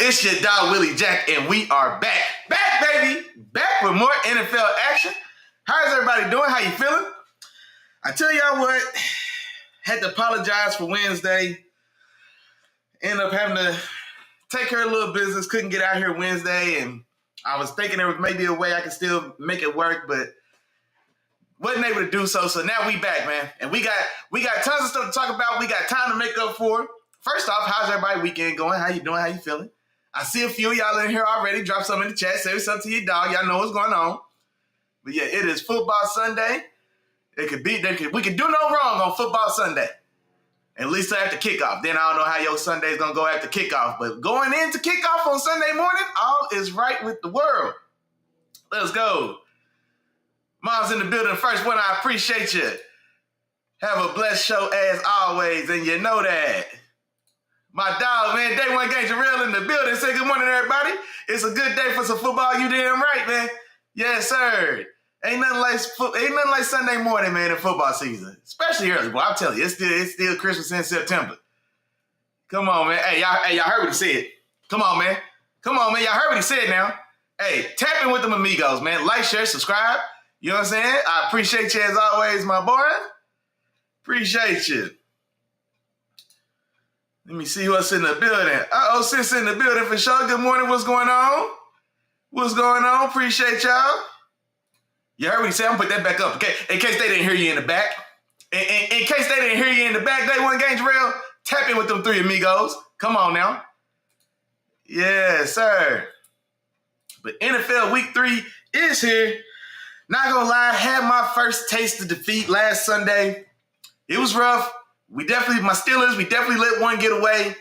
It's your dog, Willie Jack, and we are back. Back, baby. Back with more NFL action. How's everybody doing? How you feeling? I tell y'all what, had to apologize for Wednesday. Ended up having to take care of a little business. Couldn't get out here Wednesday, and I was thinking there was maybe a way I could still make it work, but wasn't able to do so. So now we back, man. And we got tons of stuff to talk about. We got time to make up for it. First off, how's everybody weekend going? How you doing? How you feeling? I see a few of y'all in here already. Drop something in the chat. Say something to your dog. Y'all know what's going on. But yeah, it is football Sunday. We could do no wrong on football Sunday. At least after kickoff. Then I don't know how your Sunday's going to go after kickoff. But going into kickoff on Sunday morning, all is right with the world. Let's go. Mom's in the building. First one, I appreciate you. Have a blessed show as always, and you know that. My dog, man, Day One Gang Jarrell in the building. Say good morning, everybody. It's a good day for some football. You damn right, man. Yes, sir. Ain't nothing like Sunday morning, man, in football season. Especially early, boy. I'm telling you, it's still Christmas in September. Come on, man. Hey, y'all heard what he said. Come on, man. Y'all heard what he said now. Hey, tap in with them amigos, man. Like, share, subscribe. You know what I'm saying? I appreciate you as always, my boy. Appreciate you. Let me see what's in the building. Sis in the building for sure. Good morning. What's going on? Appreciate y'all. You heard what he said? I'm going to put that back up, okay? In case they didn't hear you in the back. In case they didn't hear you in the back, Day One Gang Jarrell, tap in with them three amigos. Come on now. Yes, sir. But NFL Week 3 is here. Not gonna lie, I had my first taste of defeat last Sunday. It was rough. My Steelers, we definitely let one get away.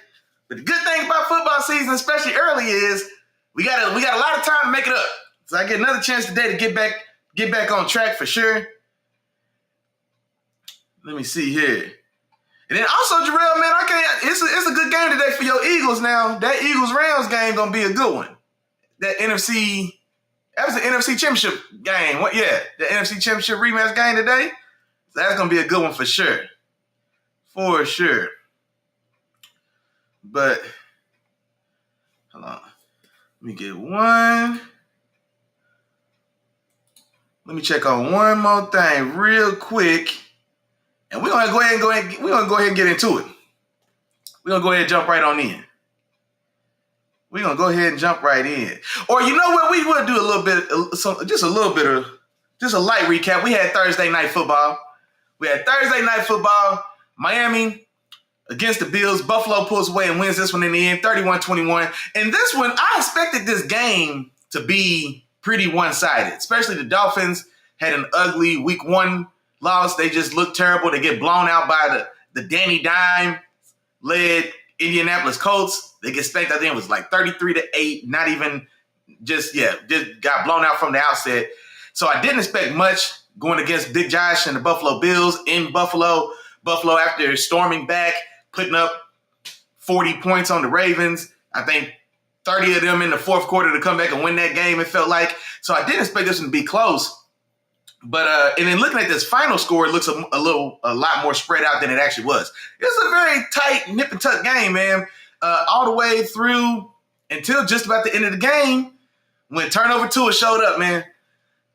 But the good thing about football season, especially early, is we got a lot of time to make it up. So I get another chance today to get back on track for sure. Let me see here. And then also, Jarrell, man, it's a good game today for your Eagles now. That Eagles-Rams game gonna be a good one. That was the NFC Championship game. The NFC Championship rematch game today. So that's gonna be a good one for sure. For sure. But hold on. Let me get one. Let me check on one more thing real quick. And we're gonna go ahead and get into it. We're gonna go ahead and jump right on in. Or you know what? We will do just a light recap. We had Thursday night football. Miami against the Bills. Buffalo pulls away and wins this one in the end, 31-21. And this one, I expected this game to be pretty one-sided, especially the Dolphins had an ugly week 1 loss. They just looked terrible. They get blown out by the Danny Dime-led Indianapolis Colts. They get spanked. I think it was like 33-8. Not even just got blown out from the outset. So I didn't expect much going against Big Josh and the Buffalo Bills in Buffalo. Buffalo, after storming back, putting up 40 points on the Ravens. I think 30 of them in the fourth quarter to come back and win that game, it felt like. So I didn't expect this one to be close. But and then looking at this final score, it looks a lot more spread out than it actually was. It's a very tight, nip and tuck game, man. All the way through until just about the end of the game when Turnover Tua showed up, man.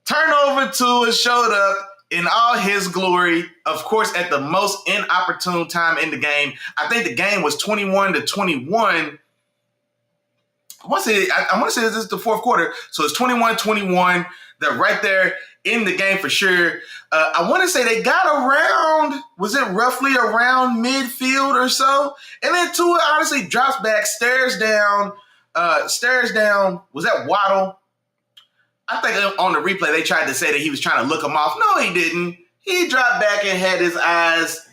Turnover Tua showed up in all his glory, of course, at the most inopportune time in the game. I think the game was 21-21. I want to say this is the fourth quarter, so it's 21-21. They're right there in the game for sure. I want to say they got around, was it roughly around midfield or so? And then Tua honestly drops back, stares down. Was that Waddle? I think on the replay they tried to say that he was trying to look him off. No, he didn't. He dropped back and had his eyes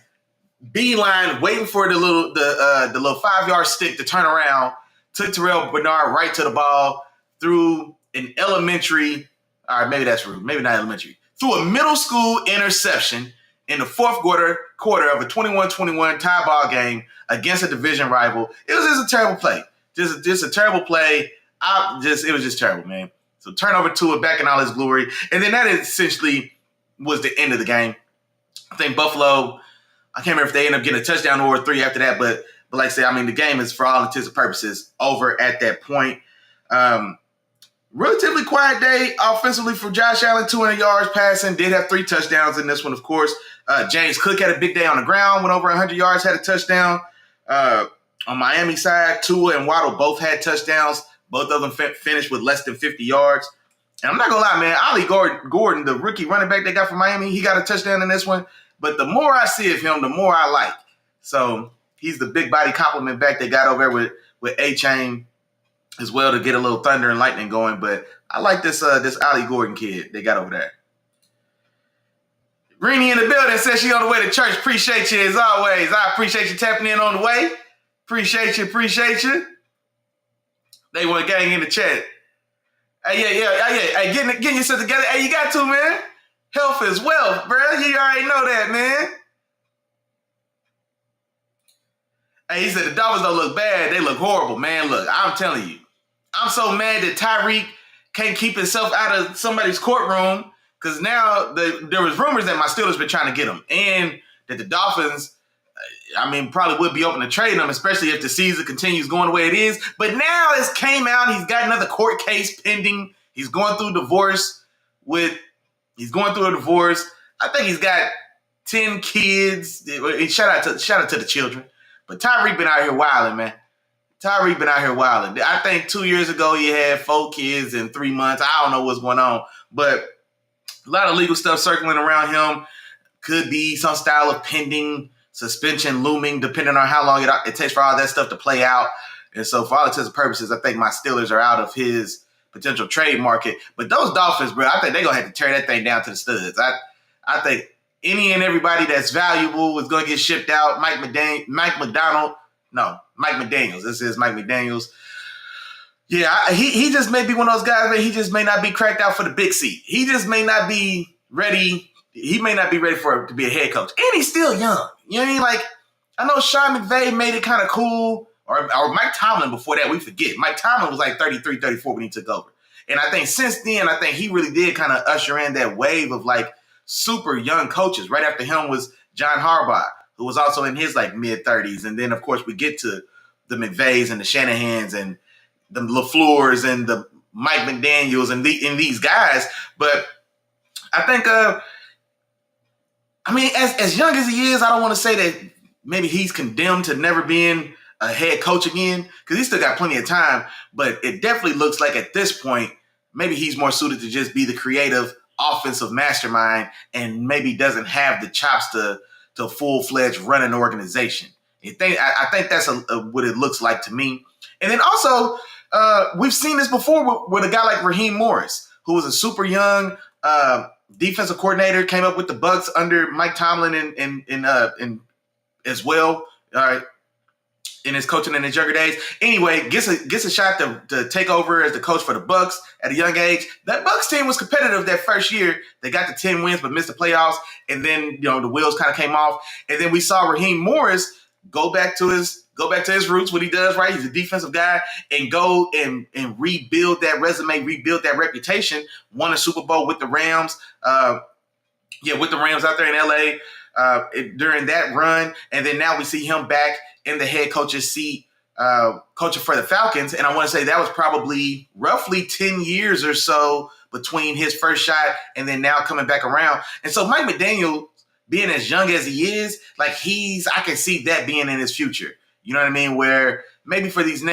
beeline, waiting for the little 5-yard stick to turn around. Took Terrell Bernard right to the ball, threw an elementary. All right, maybe that's rude. Maybe not elementary. Threw a middle school interception in the fourth quarter of a 21-21 tie ball game against a division rival. It was just a terrible play. Just a terrible play. It was just terrible, man. So turnover to it back in all his glory. And then that essentially was the end of the game. I think Buffalo, I can't remember if they ended up getting a touchdown or 3 after that, but But like I said, I mean, the game is for all intents and purposes over at that point. Relatively quiet day offensively for Josh Allen, 200 yards passing. Did have 3 touchdowns in this one, of course. James Cook had a big day on the ground, went over 100 yards, had a touchdown. On Miami side, Tua and Waddle both had touchdowns. Both of them finished with less than 50 yards. And I'm not going to lie, man, Ollie Gordon, the rookie running back they got from Miami, he got a touchdown in this one. But the more I see of him, the more I like. So he's the big body compliment back they got over there with A-Chain as well to get a little thunder and lightning going. But I like this Ollie Gordon kid they got over there. Greenie in the building says she on the way to church. Appreciate you as always. I appreciate you tapping in on the way. Appreciate you. They want gang in the chat. Hey, yeah. Hey, getting yourself together. Hey, you got to, man. Health is wealth, bro. You already know that, man. Hey, he said the Dolphins don't look bad. They look horrible, man. Look, I'm telling you. I'm so mad that Tyreek can't keep himself out of somebody's courtroom because now there was rumors that my Steelers been trying to get him and that the Dolphins, probably would be open to trading him, especially if the season continues going the way it is. But now it's came out. He's got another court case pending. He's going through a divorce. I think he's got 10 kids. Shout out to the children. But Tyreek been out here wilding, man. I think 2 years ago he had 4 kids in 3 months. I don't know what's going on. But a lot of legal stuff circling around him. Could be some style of pending suspension looming, depending on how long it takes for all that stuff to play out. And so for all intents and purposes, I think my Steelers are out of his potential trade market. But those Dolphins, bro, I think they're going to have to tear that thing down to the studs. I think any and everybody that's valuable is going to get shipped out. Mike McDaniels. This is Mike McDaniels. Yeah, he just may be one of those guys that he just may not be cracked out for the big seat. He just may not be ready. He may not be ready to be a head coach. And he's still young. You know what I mean? Like, I know Sean McVay made it kind of cool. Or Mike Tomlin before that, we forget. Mike Tomlin was like 33, 34 when he took over. And I think since then, he really did kind of usher in that wave of like super young coaches. Right after him was John Harbaugh, who was also in his like mid-30s. And then, of course, we get to the McVays and the Shanahans and the LaFleurs and the Mike McDaniels and these guys. But I think, as young as he is, I don't want to say that maybe he's condemned to never being a head coach again because he's still got plenty of time. But it definitely looks like at this point, maybe he's more suited to just be the creative offensive mastermind and maybe doesn't have the chops to full-fledged run an organization. I think that's what it looks like to me. And then also, we've seen this before with a guy like Raheem Morris, who was a super young defensive coordinator, came up with the Bucs under Mike Tomlin and as well in his coaching in his younger days. Anyway, gets a shot to take over as the coach for the Bucs at a young age. That Bucs team was competitive that first year. They got to 10 wins but missed the playoffs, and then the wheels kind of came off. And then we saw Raheem Morris go back to his roots, what he does, right? He's a defensive guy, and go and rebuild that resume, rebuild that reputation. Won a Super Bowl with the Rams. With the Rams out there in LA during that run. And then now we see him back in the head coach's seat, coaching for the Falcons. And I want to say that was probably roughly 10 years or so between his first shot and then now coming back around. And so Mike McDaniel, being as young as he is, I can see that being in his future. You know what I mean? Where maybe for these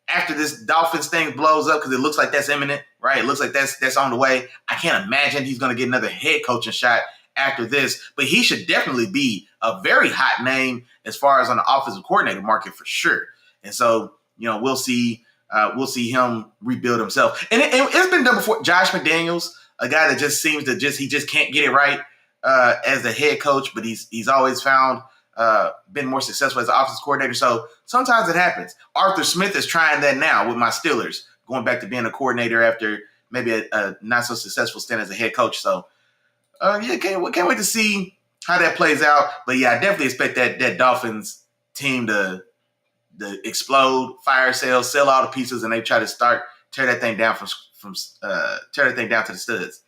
after this Dolphins thing blows up, because it looks like that's imminent, right? It looks like that's on the way. I can't imagine he's going to get another head coaching shot after this, but he should definitely be a very hot name as far as on the offensive coordinator market for sure. And so, we'll see him rebuild himself. And it's been done before. Josh McDaniels, a guy that just seems to he just can't get it right as the head coach, but he's always found been more successful as an offensive coordinator. So sometimes it happens. Arthur Smith is trying that now with my Steelers, going back to being a coordinator after maybe a not so successful stint as a head coach. So can't wait to see how that plays out. But yeah, I definitely expect that Dolphins team to explode, fire sales, sell all the pieces, and they try to tear that thing down tear that thing down to the studs.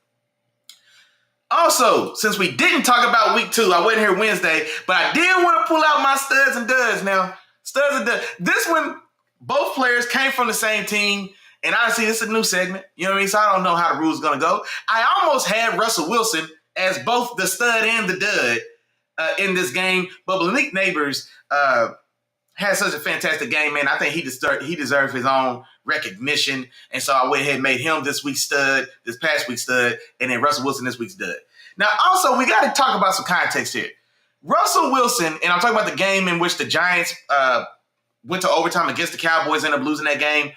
Also, since we didn't talk about week 2, I wasn't here Wednesday, but I did want to pull out my studs and duds now. Studs and duds. This one, both players came from the same team. And honestly, this is a new segment. You know what I mean? So I don't know how the rules are going to go. I almost had Russell Wilson as both the stud and the dud in this game. But Malik Neighbors had such a fantastic game, man. I think he deserved his own recognition. And so I went ahead and made him this past week's stud, and then Russell Wilson this week's dud. Now, also, we got to talk about some context here. Russell Wilson, and I'm talking about the game in which the Giants went to overtime against the Cowboys, ended up losing that game.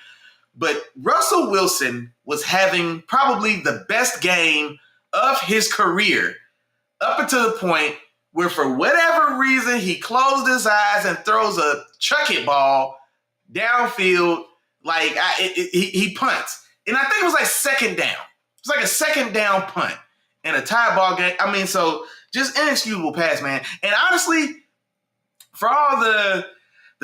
But Russell Wilson was having probably the best game of his career up until the point where, for whatever reason, he closed his eyes and throws a chuck it ball downfield. Like he punts. And I think it was like second down. It was like a second down punt in a tie ball game. I mean, so just inexcusable pass, man. And honestly, for all the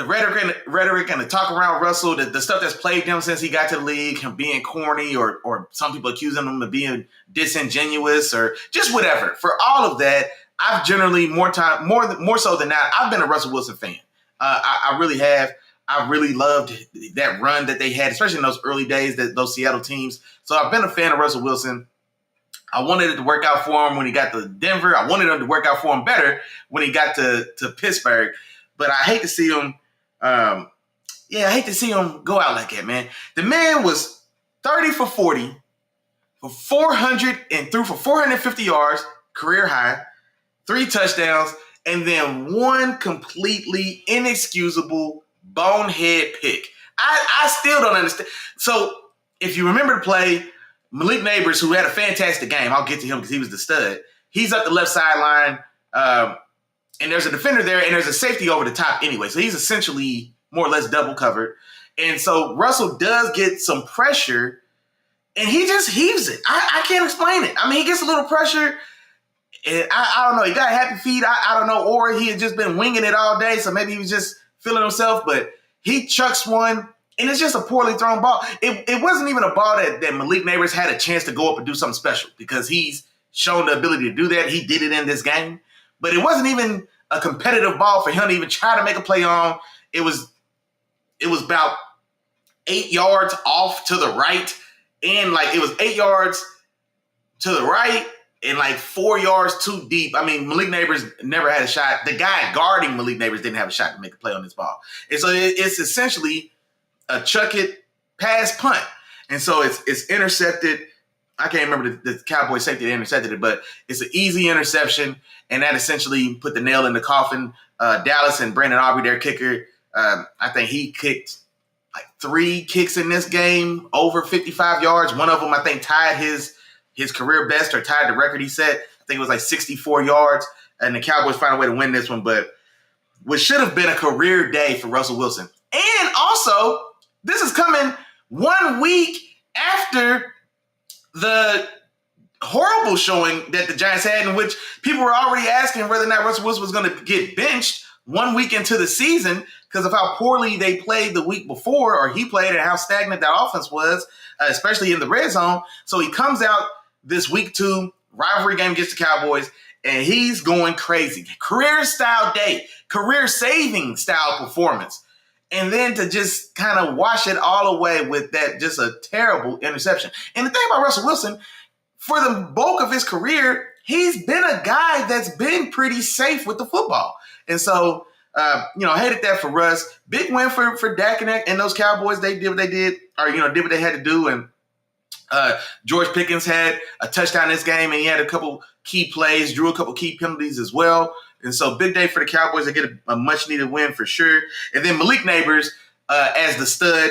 rhetoric and the talk around Russell, the stuff that's plagued him since he got to the league, him being corny or some people accusing him of being disingenuous or just whatever. For all of that, I've generally more so than not, I've been a Russell Wilson fan. I really have. I really loved that run that they had, especially in those early days, those Seattle teams. So I've been a fan of Russell Wilson. I wanted it to work out for him when he got to Denver. I wanted it to work out for him better when he got to Pittsburgh. But I hate to see him. I hate to see him go out like that, man. The man was 30 for 40 for 400 and threw for 450 yards, career high, 3 touchdowns, and then one completely inexcusable bonehead pick. I still don't understand. So if you remember the play, Malik Neighbors, who had a fantastic game, I'll get to him because he was the stud. He's up the left sideline. And there's a defender there, and there's a safety over the top anyway. So he's essentially more or less double covered. And so Russell does get some pressure, and he just heaves it. I can't explain it. I mean, he gets a little pressure, and I don't know. He got happy feet. I don't know. Or he had just been winging it all day, so maybe he was just feeling himself. But he chucks one, and it's just a poorly thrown ball. It wasn't even a ball that Malik Neighbors had a chance to go up and do something special because he's shown the ability to do that. He did it in this game. But it wasn't even a competitive ball for him to even try to make a play on. It was about 8 yards off to the right. And like it was 8 yards to the right and like 4 yards too deep. I mean, Malik Neighbors never had a shot. The guy guarding Malik Neighbors didn't have a shot to make a play on this ball. And so it's essentially a chuck it pass punt. And so it's intercepted. I can't remember the Cowboys safety that intercepted it, but it's an easy interception, and that essentially put the nail in the coffin. Dallas and Brandon Aubrey, their kicker, I think he kicked like 3 kicks in this game, over 55 yards. One of them, I think, tied his career best or tied the record he set. I think it was like 64 yards, and the Cowboys found a way to win this one. But what should have been a career day for Russell Wilson. And also, this is coming 1 week after the horrible showing that the Giants had, in which people were already asking whether or not Russell Wilson was going to get benched 1 week into the season because of how poorly they played the week before, or he played, and how stagnant that offense was, especially in the red zone. So he comes out this week 2 rivalry game against the Cowboys, and he's going crazy. Career-style day, career-saving style performance. And then to just kind of wash it all away with that, just a terrible interception. And the thing about Russell Wilson, for the bulk of his career, he's been a guy that's been pretty safe with the football. And so, hated that for Russ. Big win for Dak and those Cowboys. They did what they did, or, did what they had to do. And George Pickens had a touchdown this game, and he had a couple key plays, drew a couple key penalties as well. And so big day for the Cowboys to get a much-needed win for sure. And then Malik Neighbors as the stud,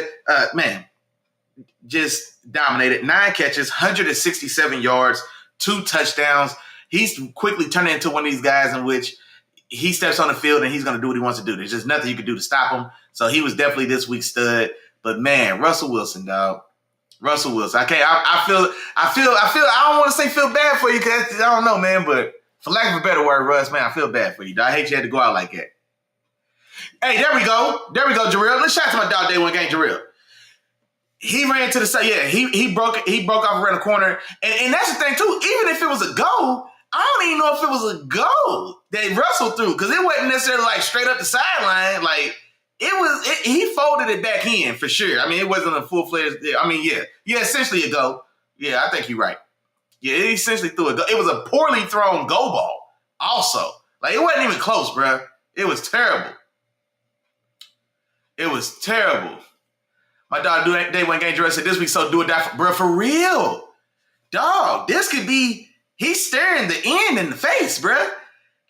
just dominated. 9 catches, 167 yards, 2 touchdowns. He's quickly turning into one of these guys in which he steps on the field and he's going to do what he wants to do. There's just nothing you can do to stop him. So he was definitely this week's stud. But, man, Russell Wilson, dog. Russell Wilson. I don't want to say feel bad for you because I don't know, man, but for lack of a better word, Russ, man, I feel bad for you. I hate you had to go out like that. Hey, there we go. There we go, Jarrell. Let's shout out to my dog day 1 game, Jarrell. He ran to the side. Yeah, he broke off around the corner. And that's the thing, too. Even if it was a goal, I don't even know if it was a goal that Russell threw because it wasn't necessarily like straight up the sideline. Like, he folded it back in for sure. I mean, it wasn't a full-fledged. I mean, yeah, essentially a go. Yeah, I think you're right. Yeah, he essentially threw a go. It was a poorly thrown go ball. Also, like it wasn't even close, bro. It was terrible. It was terrible. My dog, Day One Game Dress said this week, so do or die, bro. For real, dog. This could be. He's staring the end in the face, bro.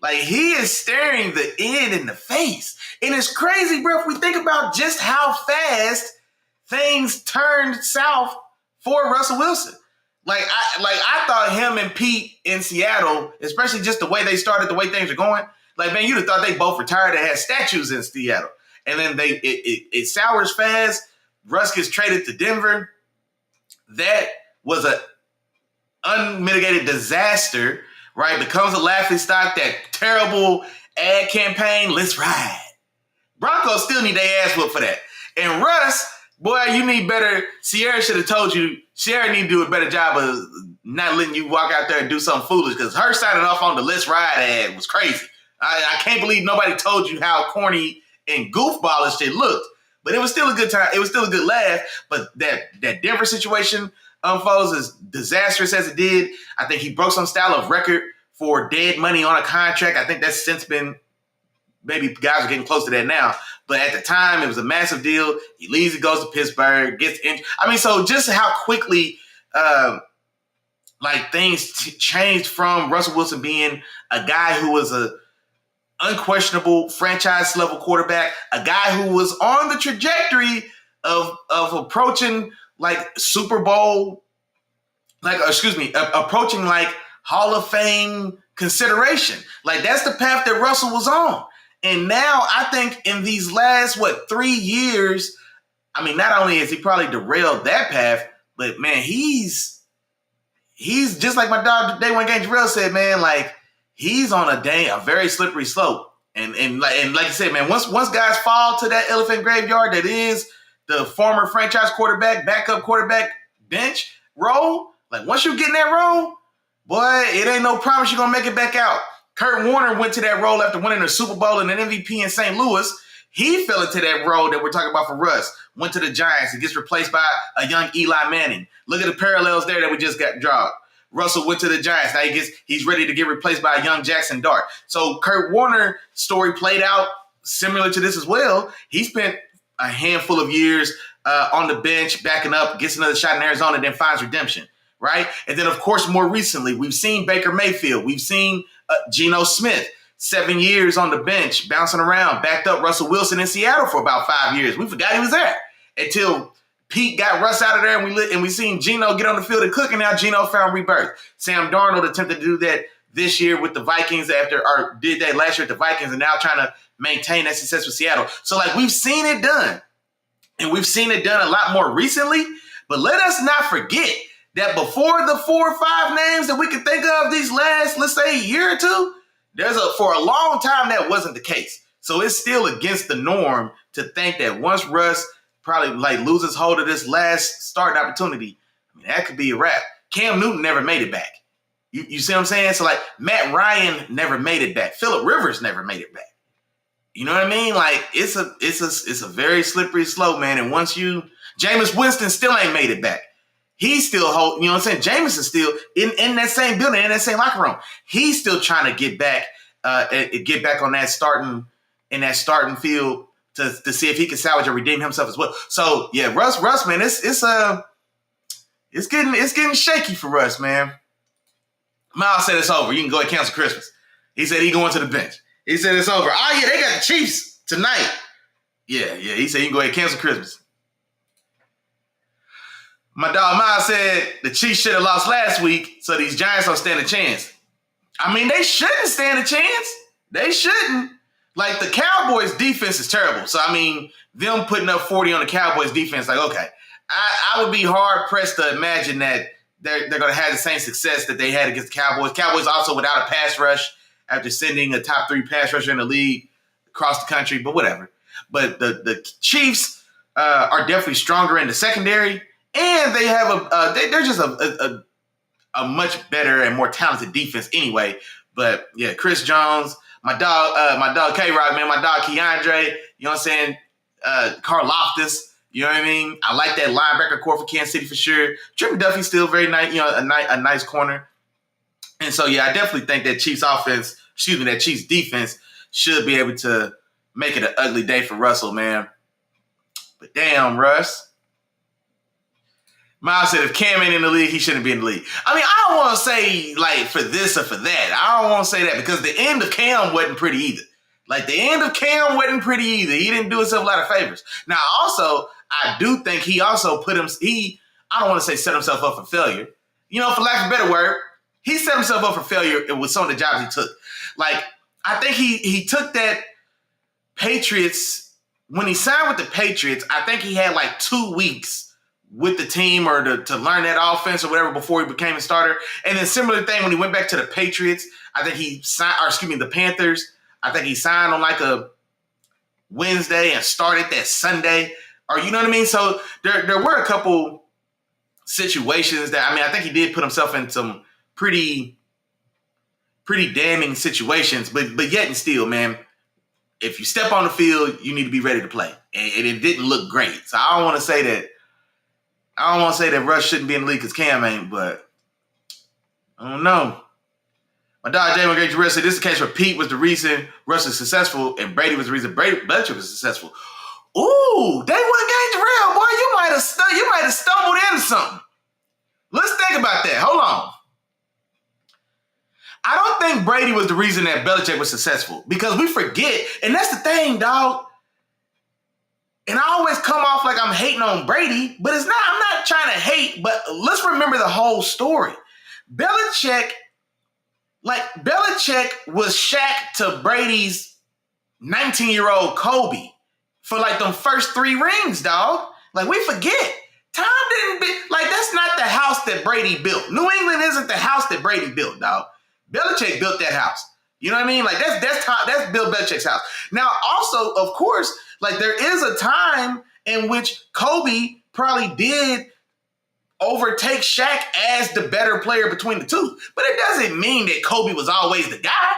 Like, he is staring the end in the face. And it's crazy, bro, if we think about just how fast things turned south for Russell Wilson. I thought him and Pete in Seattle, especially just the way they started, the way things are going, like, man, you'd have thought they both retired and had statues in Seattle. And then it sours fast. Russ gets traded to Denver. That was an unmitigated disaster. Right, becomes a laughingstock. That terrible ad campaign. Let's ride. Broncos still need their ass whooped for that. And Russ, boy, you need better. Sierra should have told you. Sierra need to do a better job of not letting you walk out there and do something foolish, because her signing off on the Let's Ride ad was crazy. I can't believe nobody told you how corny and goofballish shit looked. But it was still a good time. It was still a good laugh. But that Denver situation unfolds as disastrous as it did. I think he broke some style of record for dead money on a contract. I think that's since been, maybe guys are getting close to that now. But at the time, it was a massive deal. He leaves, he goes to Pittsburgh, gets injured. I mean, so just how quickly things changed from Russell Wilson being a guy who was a unquestionable franchise level quarterback, a guy who was on the trajectory of approaching like Super Bowl, approaching like Hall of Fame consideration. Like, that's the path that Russell was on. And now I think in these last, 3 years, I mean, not only has he probably derailed that path, but man, he's just like my dog Day One Game Jarrell said, man, like he's on a very slippery slope. And like you said, man, once guys fall to that elephant graveyard that is the former franchise quarterback, backup quarterback bench role, like once you get in that role, boy, it ain't no promise you're going to make it back out. Kurt Warner went to that role after winning a Super Bowl and an MVP in St. Louis. He fell into that role that we're talking about for Russ. Went to the Giants. He gets replaced by a young Eli Manning. Look at the parallels there that we just got dropped. Russell went to the Giants. Now he's ready to get replaced by a young Jackson Dart. So Kurt Warner's story played out similar to this as well. He spent a handful of years on the bench, backing up, gets another shot in Arizona, then finds redemption, right? And then, of course, more recently, we've seen Baker Mayfield. We've seen Geno Smith, 7 years on the bench, bouncing around, backed up Russell Wilson in Seattle for about 5 years. We forgot he was there until Pete got Russ out of there, and we seen Geno get on the field and cook, and now Geno found rebirth. Sam Darnold attempted to do that this year with the Vikings or did that last year with the Vikings, and now trying to maintain that success with Seattle. So, like, we've seen it done, and we've seen it done a lot more recently, but let us not forget that before the 4 or 5 names that we can think of these last, let's say, year or two, for a long time that wasn't the case. So it's still against the norm to think that once Russ probably loses hold of this last starting opportunity, I mean, that could be a wrap. Cam Newton never made it back. You see what I'm saying? So, like, Matt Ryan never made it back. Phillip Rivers never made it back. You know what I mean? Like, it's a very slippery slope, man. And once Jameis Winston still ain't made it back. He's still you know what I'm saying? Jameis is still in that same building, in that same locker room. He's still trying to get back on that starting field to see if he can salvage or redeem himself as well. So yeah, Russ, man, it's getting shaky for Russ, man. Miles said it's over. You can go and cancel Christmas. He said he going to the bench. He said it's over. Oh yeah, they got the Chiefs tonight. Yeah. He said you can go ahead and cancel Christmas. My dog Miles said the Chiefs should have lost last week, so these Giants don't stand a chance. I mean, they shouldn't stand a chance. They shouldn't. Like, the Cowboys' defense is terrible. So, I mean, them putting up 40 on the Cowboys' defense, like, okay. I would be hard-pressed to imagine that they're going to have the same success that they had against the Cowboys. Cowboys also without a pass rush after sending a top 3 pass rusher in the league across the country, but whatever. But the Chiefs are definitely stronger in the secondary, and they have they're just a much better and more talented defense anyway. But yeah, Chris Jones, my dog K-Rock, man, my dog Keandre, you know what I'm saying? Karlaftis. You know what I mean? I like that linebacker core for Kansas City for sure. Trent McDuffie's still very nice, a nice corner. And so, yeah, I definitely think that that Chiefs defense should be able to make it an ugly day for Russell, man. But damn, Russ. Miles said if Cam ain't in the league, he shouldn't be in the league. I mean, I don't want to say like for this or for that. I don't want to say that because the end of Cam wasn't pretty either. Like the end of Cam wasn't pretty either. He didn't do himself a lot of favors. Now, also, I do think he also I don't want to say set himself up for failure. For lack of a better word, he set himself up for failure with some of the jobs he took. Like, I think he took that Patriots, when he signed with the Patriots, I think he had like 2 weeks with the team or to learn that offense or whatever before he became a starter. And then similar thing when he went back to the Patriots, I think the Panthers, I think he signed on like a Wednesday and started that Sunday. Or you know what I mean? So there were a couple situations that, I think he did put himself in some pretty damning situations, but yet and still, man, if you step on the field, you need to be ready to play. And it didn't look great. So I don't want to say that Russ shouldn't be in the league because Cam ain't, but I don't know. My dog Jay McGregor said this is the case where Pete was the reason Russ was successful and Brady was the reason Belichick was successful. Ooh, day one game Jarrell, boy, you might have stumbled into something. Let's think about that. Hold on. I don't think Brady was the reason that Belichick was successful because we forget, and that's the thing, dog. And I always come off like I'm hating on Brady, but I'm not trying to hate, but let's remember the whole story. Belichick was Shaq to Brady's 19-year-old Kobe for like them first 3 rings, dog. Like we forget. Tom that's not the house that Brady built. New England isn't the house that Brady built, dog. Belichick built that house. You know what I mean? Like that's Bill Belichick's house. Now, also, of course, like there is a time in which Kobe probably did overtake Shaq as the better player between the two. But it doesn't mean that Kobe was always the guy.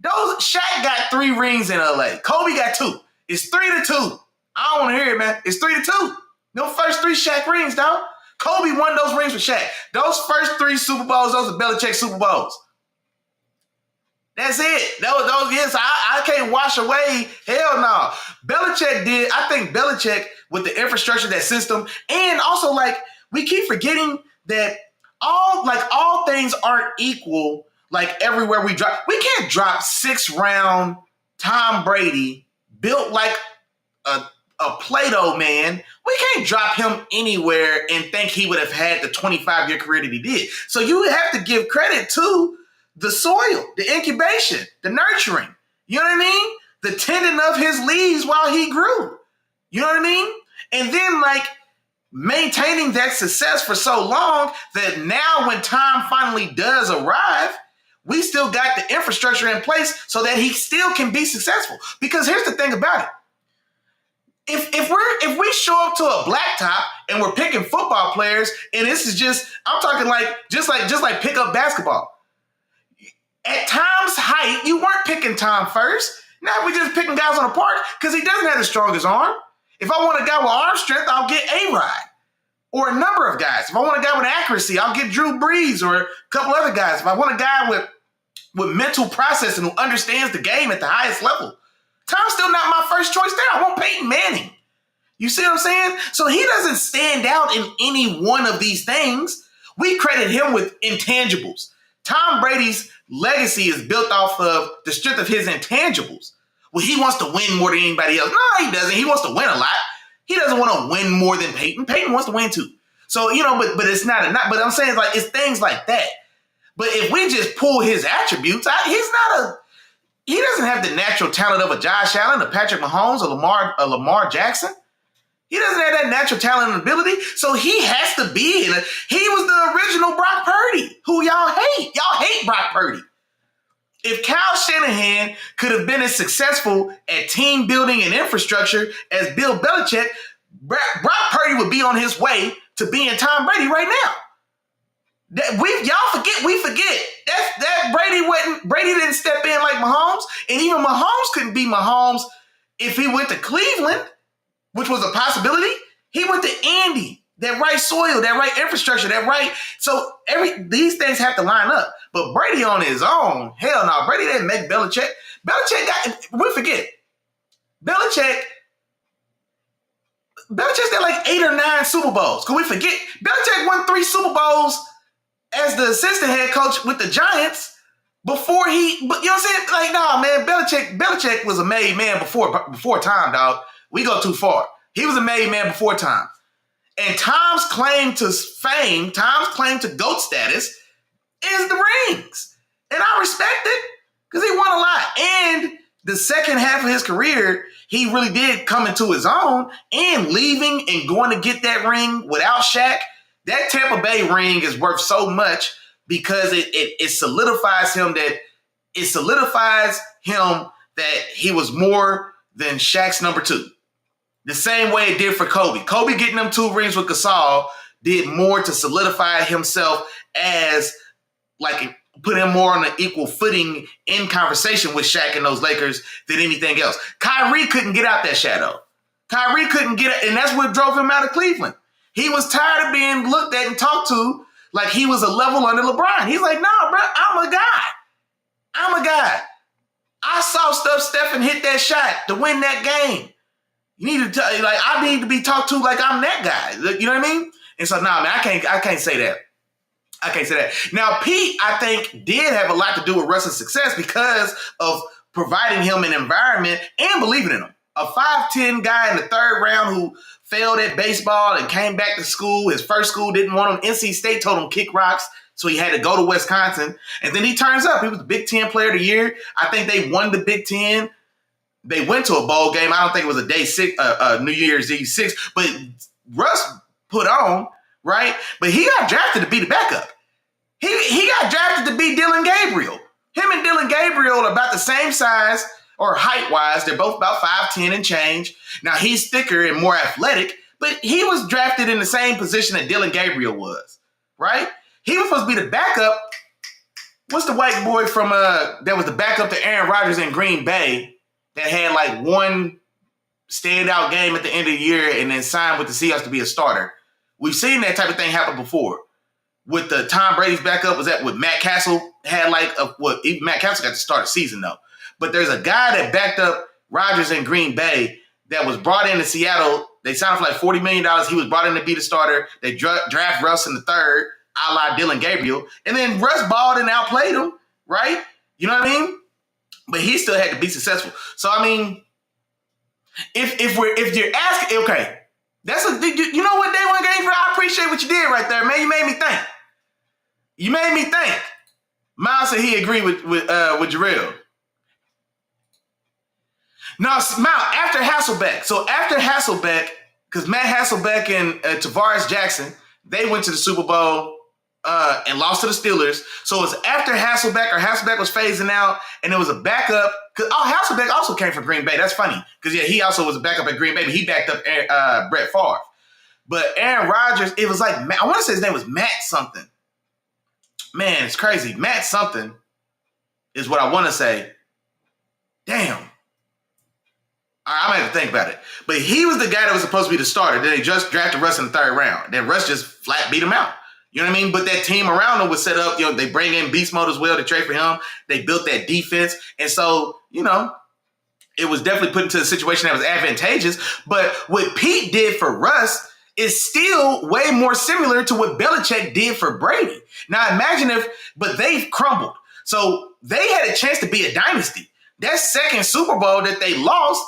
Shaq got 3 rings in LA. Kobe got 2. It's 3-2. I don't want to hear it, man. It's 3-2. Those first 3 Shaq rings, dog. Kobe won those rings with Shaq. Those first 3 Super Bowls, those are Belichick Super Bowls. That's it. Those yes, I can't wash away. Hell no. Belichick did. I think Belichick with the infrastructure, that system, and also like we keep forgetting that all things aren't equal. Like everywhere we drop, we can't drop 6th-round Tom Brady built like a Play-Doh man. We can't drop him anywhere and think he would have had the 25-year career that he did. So you have to give credit to the soil, the incubation, the nurturing. You know what I mean? The tending of his leaves while he grew. You know what I mean? And then like maintaining that success for so long that now when time finally does arrive, we still got the infrastructure in place so that he still can be successful. Because here's the thing about it. If we show up to a blacktop and we're picking football players, and this is I'm talking like just like pickup basketball. At Tom's height, you weren't picking Tom first. Now we're just picking guys on the park because he doesn't have the strongest arm. If I want a guy with arm strength, I'll get A-Rod. Or a number of guys. If I want a guy with accuracy, I'll get Drew Brees or a couple other guys. If I want a guy with mental processing who understands the game at the highest level, Tom's still not my first choice there. I want Peyton Manning. You see what I'm saying? So he doesn't stand out in any one of these things. We credit him with intangibles. Tom Brady's legacy is built off of the strength of his intangibles. Well, he wants to win more than anybody else. No, he doesn't. He wants to win a lot. He doesn't want to win more than Peyton. Peyton wants to win too. So, but it's not but I'm saying like it's things like that. But if we just pull his attributes, he doesn't have the natural talent of a Josh Allen, a Patrick Mahomes, a Lamar Jackson. He doesn't have that natural talent and ability. So he has to be he was the original Brock Purdy, who y'all hate. Y'all hate Brock Purdy. If Kyle Shanahan could have been as successful at team building and infrastructure as Bill Belichick, Brock Purdy would be on his way to being Tom Brady right now. We forget that Brady didn't step in like Mahomes, and even Mahomes couldn't be Mahomes if he went to Cleveland. which was a possibility, he went to Indy. That right soil, that right infrastructure, that right. So these things have to line up. But Brady on his own, hell no. Brady didn't make Belichick. We forget. Belichick's got like 8 or 9 Super Bowls. Can we forget? Belichick won 3 Super Bowls as the assistant head coach with the Giants before you know what I'm saying? Like, nah, man, Belichick was a made man before time, dog. We go too far. He was a made man before time. And Tom's claim to fame, Tom's claim to GOAT status is the rings. And I respect it because he won a lot. And the second half of his career, he really did come into his own, and leaving and going to get that ring without Shaq. That Tampa Bay ring is worth so much because it solidifies him that he was more than Shaq's number 2. The same way it did for Kobe. Kobe getting them 2 rings with Gasol did more to solidify himself as, like, put him more on an equal footing in conversation with Shaq and those Lakers than anything else. Kyrie couldn't get out that shadow. Kyrie couldn't get it, and that's what drove him out of Cleveland. He was tired of being looked at and talked to like he was a level under LeBron. He's like, nah, bro, I'm a guy. I saw Stephen hit that shot to win that game. You need to I need to be talked to like I'm that guy. You know what I mean? And so, nah, man, I can't say that. Now, Pete, I think, did have a lot to do with Russ's success because of providing him an environment and believing in him. A 5'10" guy in the 3rd round who failed at baseball and came back to school. His first school didn't want him. NC State told him kick rocks, so he had to go to Wisconsin. And then he turns up. He was the Big Ten Player of the Year. I think they won the Big Ten. They went to a bowl game. I don't think it was a day 6, New Year's Eve 6, but Russ put on, right? But he got drafted to be the backup. He got drafted to be Dylan Gabriel. Him and Dylan Gabriel are about the same size, or height-wise. They're both about 5'10" and change. Now, he's thicker and more athletic, but he was drafted in the same position that Dylan Gabriel was, right? He was supposed to be the backup. What's the white boy from that was the backup to Aaron Rodgers in Green Bay that had like one standout game at the end of the year and then signed with the Seahawks to be a starter? We've seen that type of thing happen before. With the Tom Brady's backup, was that with Matt Castle had Matt Castle got to start the season though. But there's a guy that backed up Rodgers in Green Bay that was brought into Seattle. They signed for like $40 million. He was brought in to be the starter. They draft Russ in the 3rd, a la Dylan Gabriel. And then Russ balled and outplayed him, right? You know what I mean? But he still had to be successful. So, I mean, if you're asking, okay, you know what day one game for? I appreciate what you did right there, man. You made me think. Miles said he agreed with Jarrell. No, Miles, after Hasselbeck. So after Hasselbeck, because Matt Hasselbeck and Tavares Jackson, they went to the Super Bowl and lost to the Steelers. So it was after Hasselbeck, or Hasselbeck was phasing out, and it was a backup. Hasselbeck also came from Green Bay. That's funny. Because, yeah, he also was a backup at Green Bay, but he backed up Brett Favre. But Aaron Rodgers, it was like, I want to say his name was Matt something. Man, it's crazy. Matt something is what I want to say. Damn. All right, I'm going to have to think about it. But he was the guy that was supposed to be the starter. Then they just drafted Russ in the 3rd round. Then Russ just flat beat him out. You know what I mean? But that team around him was set up. You know, they bring in beast mode as well to trade for him. They built that defense. And so, you know, it was definitely put into a situation that was advantageous. But what Pete did for Russ is still way more similar to what Belichick did for Brady. Now imagine but they've crumbled. So they had a chance to be a dynasty. That second Super Bowl that they lost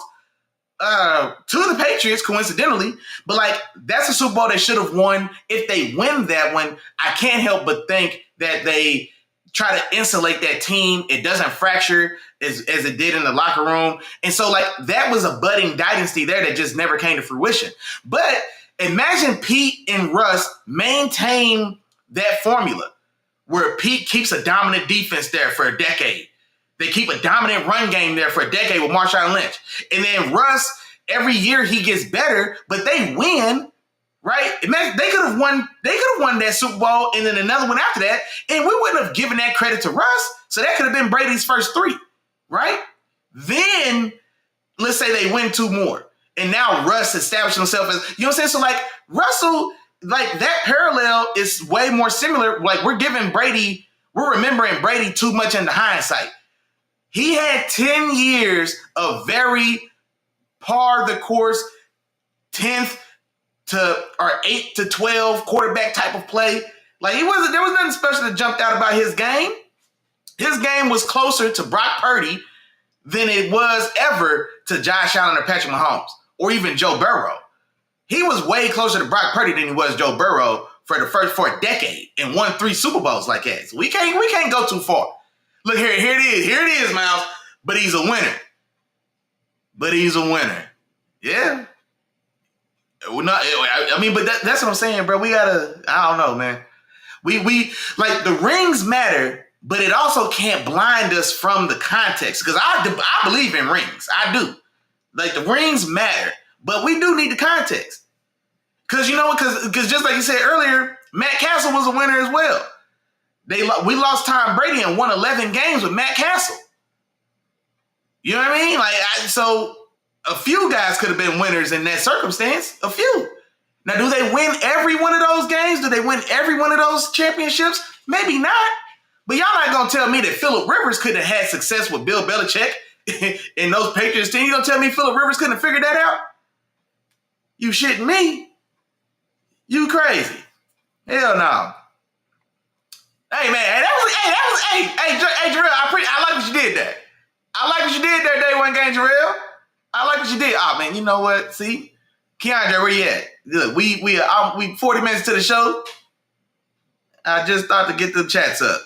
to the Patriots, coincidentally, but like that's a Super Bowl they should have won. If they win that one, I can't help but think that they try to insulate that team. It doesn't fracture as it did in the locker room. And so like that was a budding dynasty there that just never came to fruition. But imagine Pete and Russ maintain that formula where Pete keeps a dominant defense there for a decade. They keep a dominant run game there for a decade with Marshawn Lynch. And then Russ, every year he gets better, but they win, right? Imagine, they could have won that Super Bowl and then another one after that, and we wouldn't have given that credit to Russ. So that could have been Brady's first 3, right? Then let's say they win 2 more. And now Russ established himself as, you know what I'm saying? So like Russell, like that parallel is way more similar. Like we're remembering Brady too much in the hindsight. He had 10 years of very par the course, 10th to or 8 to 12 quarterback type of play. Like there was nothing special that jumped out about his game. His game was closer to Brock Purdy than it was ever to Josh Allen or Patrick Mahomes or even Joe Burrow. He was way closer to Brock Purdy than he was Joe Burrow for a decade and won 3 Super Bowls like that. So we can't go too far. Look here it is, Miles. But he's a winner. Yeah. Well, but that's what I'm saying, bro. We gotta. I don't know, man. We like the rings matter, but it also can't blind us from the context. Because I believe in rings. I do. Like the rings matter, but we do need the context. Because you know what? Because just like you said earlier, Matt Castle was a winner as well. We lost Tom Brady and won 11 games with Matt Castle. You know what I mean? So a few guys could have been winners in that circumstance. A few. Now, do they win every one of those games? Do they win every one of those championships? Maybe not. But y'all not going to tell me that Phillip Rivers could have had success with Bill Belichick in those Patriots teams. You going to tell me Phillip Rivers couldn't have figured that out? You shitting me? You crazy. Hell no. Hey, man, Jarrell, I like what you did there. I like what you did there, Day One Game, Jarrell. I like what you did. Oh, man, you know what? See? Keandre, where you at? Look, we 40 minutes to the show. I just thought to get the chats up.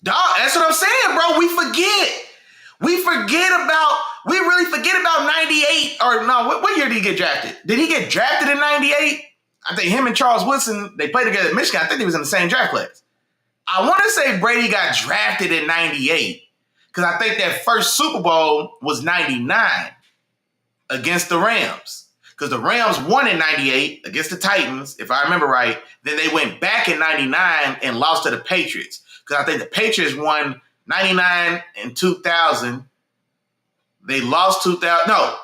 Dog, that's what I'm saying, bro. We really forget about 98. Or no, what year did he get drafted? Did he get drafted in 98? I think him and Charles Woodson, they played together at Michigan. I think he was in the same draft class. I want to say Brady got drafted in 98 because I think that first Super Bowl was 99 against the Rams because the Rams won in 98 against the Titans, if I remember right. Then they went back in 99 and lost to the Patriots because I think the Patriots won 99 and 2000. They lost 2000. No.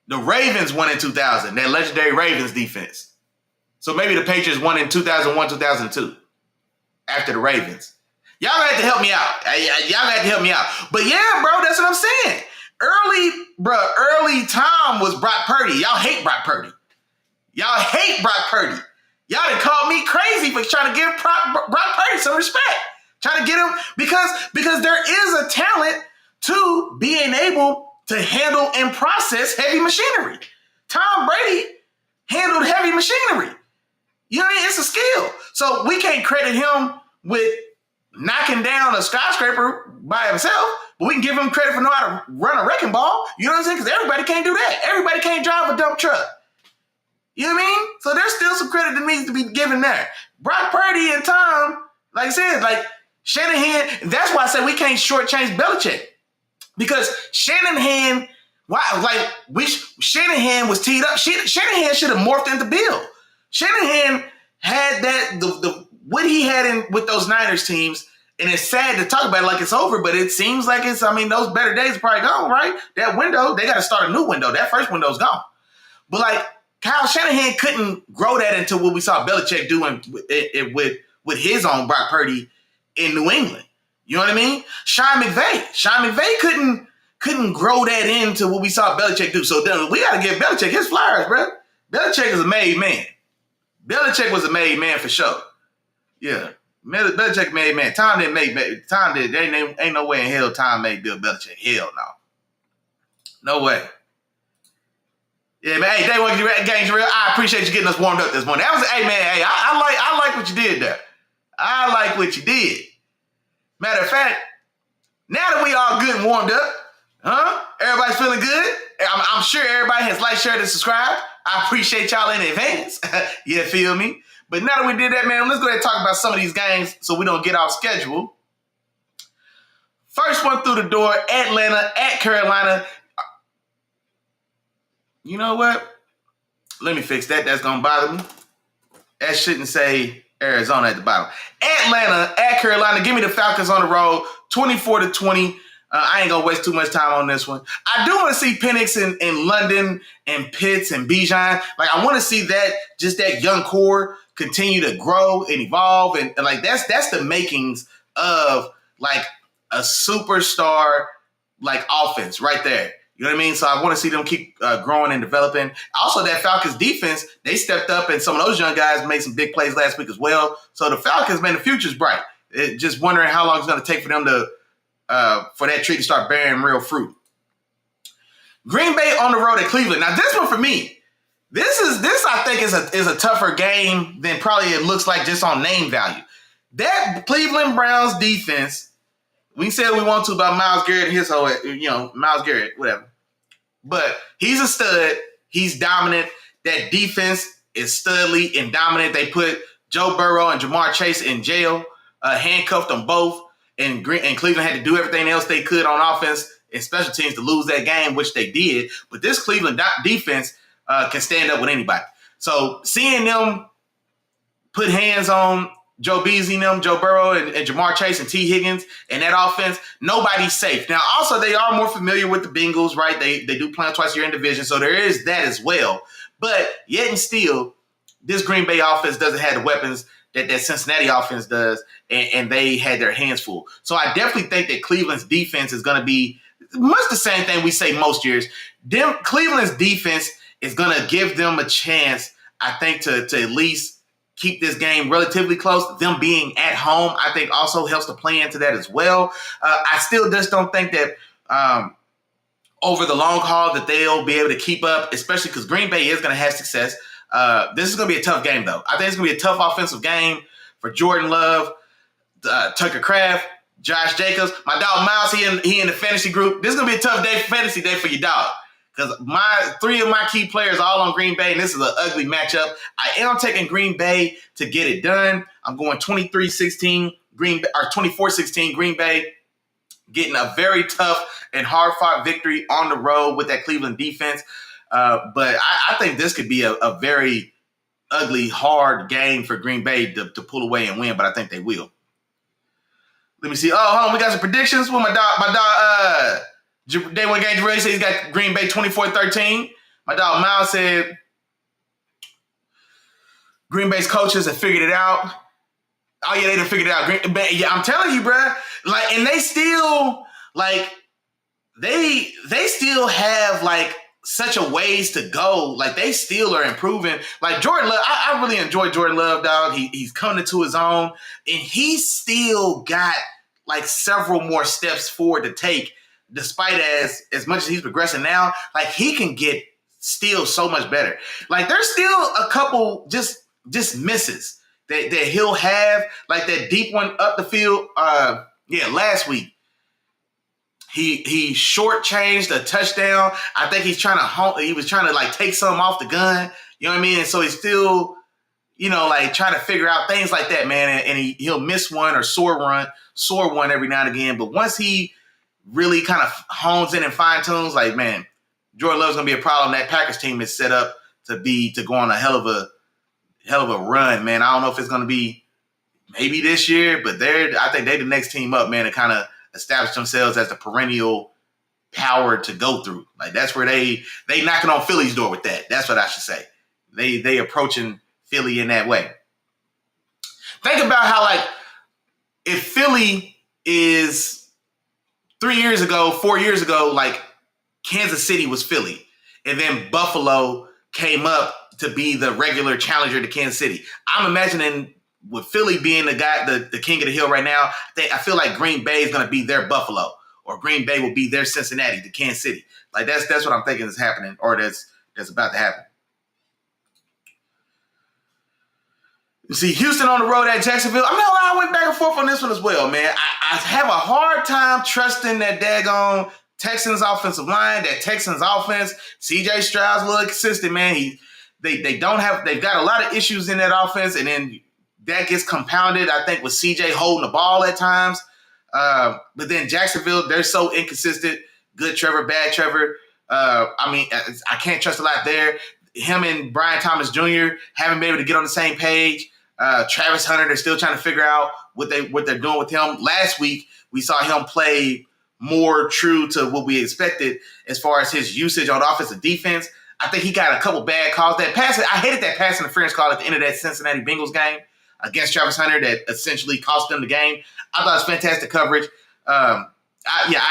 The Ravens won in 2000, that legendary Ravens defense. So maybe the Patriots won in 2001, 2002 after the Ravens. Y'all have to help me out. But yeah, bro, that's what I'm saying. Early Tom was Brock Purdy. Y'all hate Brock Purdy. Y'all done called me crazy for trying to give Brock Purdy some respect. Trying to get him because there is a talent to being able to handle and process heavy machinery. Tom Brady handled heavy machinery. You know what I mean? It's a skill. So we can't credit him with knocking down a skyscraper by himself, but we can give him credit for knowing how to run a wrecking ball. You know what I'm saying? Because everybody can't do that. Everybody can't drive a dump truck. You know what I mean? So there's still some credit that needs to be given there. Brock Purdy and Tom, like I said, like Shanahan, that's why I said we can't shortchange Belichick. Because Shanahan was teed up. Shanahan should have morphed into Bill. Shanahan had that what he had with those Niners teams, and it's sad to talk about it like it's over, but it seems like those better days are probably gone, right? That window, they got to start a new window. That first window's gone. But like Kyle Shanahan couldn't grow that into what we saw Belichick doing with his own Brock Purdy in New England. You know what I mean? Sean McVay couldn't grow that into what we saw Belichick do. So we got to give Belichick his flowers, bro. Belichick is a made man. Belichick was a made man for sure. Yeah. Belichick made man. Tom didn't make man. Tom did. Ain't no way in hell Tom made Bill Belichick. Hell no. No way. Yeah, man. Hey, Day One Games Real. I appreciate you getting us warmed up this morning. That was, hey, man. Hey, I like what you did there. I like what you did. Matter of fact, now that we all good and warmed up, everybody's feeling good. I'm sure everybody has liked, shared, and subscribed. I appreciate y'all in advance. You feel me? But now that we did that, man, let's go ahead and talk about some of these games so we don't get off schedule. First one through the door, Atlanta at Carolina. You know what? Let me fix that. That's going to bother me. That shouldn't say Arizona at the bottom. Atlanta at Carolina. Give me the Falcons on the road, 24-20. I ain't gonna waste too much time on this one. I do want to see Penix in London and Pitts and Bijan. Like I want to see that young core continue to grow and evolve, and like that's the makings of like a superstar like offense right there. You know what I mean? So I want to see them keep growing and developing. Also, that Falcons defense, they stepped up, and some of those young guys made some big plays last week as well. So the Falcons, man, the future's bright. Just wondering how long it's going to take for them to for that tree to start bearing real fruit. Green Bay on the road at Cleveland. Now, this one for me, this I think is a tougher game than probably it looks like just on name value. That Cleveland Browns defense, we can say what we want to about Myles Garrett and his whole, Myles Garrett, whatever. But he's a stud. He's dominant. That defense is studly and dominant. They put Joe Burrow and Jamar Chase in jail, handcuffed them both, and Cleveland had to do everything else they could on offense and special teams to lose that game, which they did. But this Cleveland defense can stand up with anybody. So seeing them put hands on Joe Beasley, Joe Burrow, and Jamar Chase and T. Higgins and that offense, nobody's safe. Now, also, they are more familiar with the Bengals, right? They do play them twice a year in division, so there is that as well. But yet and still, this Green Bay offense doesn't have the weapons that Cincinnati offense does, and they had their hands full. So I definitely think that Cleveland's defense is going to be much the same thing we say most years. Cleveland's defense is going to give them a chance, I think, to at least keep this game relatively close. Them being at home, I think, also helps to play into that as well. I still just don't think that over the long haul that they'll be able to keep up, especially because Green Bay is going to have success. This is going to be a tough game, though. I think it's going to be a tough offensive game for Jordan Love, Tucker Kraft, Josh Jacobs. My dog Miles, he in the fantasy group. This is going to be a tough fantasy day for your dog. Because three of my key players are all on Green Bay, and this is an ugly matchup. I am taking Green Bay to get it done. I'm going 23-16 Green Bay, or 24-16 Green Bay, getting a very tough and hard-fought victory on the road with that Cleveland defense. But I think this could be a very ugly, hard game for Green Bay to pull away and win, but I think they will. Let me see. Oh, hold on. We got some predictions. Well, my dog, Day one game, Jerry said he's got Green Bay 24-13. My dog Miles said Green Bay's coaches have figured it out. Oh, yeah, they done figured it out. Yeah, I'm telling you, bro. Like, and they still, like, they still have, like, such a ways to go. Like, they still are improving. Like, Jordan Love, I really enjoy Jordan Love, dog. He's coming to his own. And he's still got, like, several more steps forward to take. Despite as much as he's progressing now, like he can get still so much better. Like there's still a couple just misses that he'll have, like that deep one up the field. Last week he shortchanged a touchdown. I think he was trying to like take something off the gun. You know what I mean? And so he's still, like trying to figure out things like that, man. And he'll miss one or soar one every now and again. But once he really kind of hones in and fine tunes, like, man, Jordan Love's gonna be a problem. That Packers team is set up to go on a hell of a run, man. I don't know if it's gonna be maybe this year, but I think they're the next team up, man, to kind of establish themselves as the perennial power to go through. Like that's where they knocking on Philly's door with that. That's what I should say. They approaching Philly in that way. Think about how, like, if Philly is 4 years ago, like Kansas City was Philly, and then Buffalo came up to be the regular challenger to Kansas City. I'm imagining with Philly being the guy, the king of the hill right now, I feel like Green Bay is going to be their Buffalo, or Green Bay will be their Cincinnati to Kansas City. Like that's what I'm thinking is happening, or that's about to happen. You see, Houston on the road at Jacksonville. I went back and forth on this one as well, man. I have a hard time trusting that daggone Texans offensive line, that Texans offense. CJ Stroud's a little consistent, man. They've got a lot of issues in that offense, and then that gets compounded, I think, with CJ holding the ball at times. But then Jacksonville, they're so inconsistent. Good Trevor, bad Trevor. I can't trust a lot there. Him and Brian Thomas Jr. haven't been able to get on the same page. Travis Hunter, they're still trying to figure out what they're doing with him. Last week, we saw him play more true to what we expected as far as his usage on offensive defense. I think he got a couple bad calls. I hated that pass interference call at the end of that Cincinnati Bengals game against Travis Hunter that essentially cost them the game. I thought it was fantastic coverage. I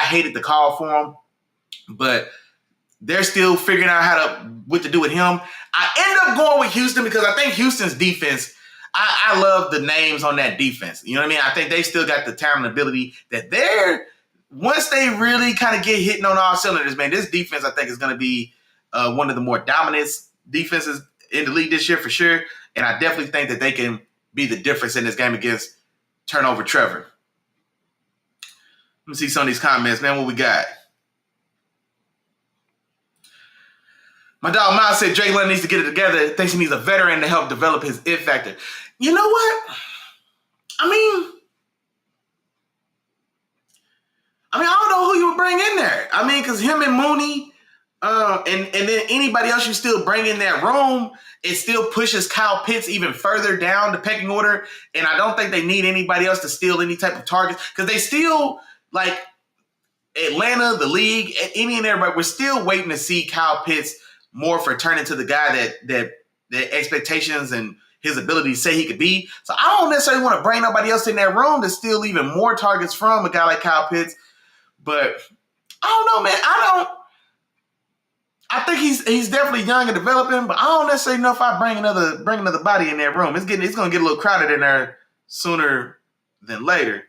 hated the call for him, but they're still figuring out what to do with him. I end up going with Houston because I think Houston's defense, I love the names on that defense. You know what I mean? I think they still got the talent and ability that once they really kind of get hitting on all cylinders, man, this defense I think is going to be one of the more dominant defenses in the league this year for sure. And I definitely think that they can be the difference in this game against turnover Trevor. Let me see some of these comments, man. What we got? My dog Miles said Drake London needs to get it together. Thinks he needs a veteran to help develop his it factor. You know what? I mean, I don't know who you would bring in there. I mean, because him and Mooney, and then anybody else you still bring in that room, it still pushes Kyle Pitts even further down the pecking order. And I don't think they need anybody else to steal any type of targets because they still, like Atlanta, the league, any and everybody, we're still waiting to see Kyle Pitts more for turning to the guy that expectations and his ability to say he could be. So I don't necessarily want to bring nobody else in that room to steal even more targets from a guy like Kyle Pitts. But I don't know, man. I think he's definitely young and developing, but I don't necessarily know if I bring another body in that room. It's going to get a little crowded in there sooner than later.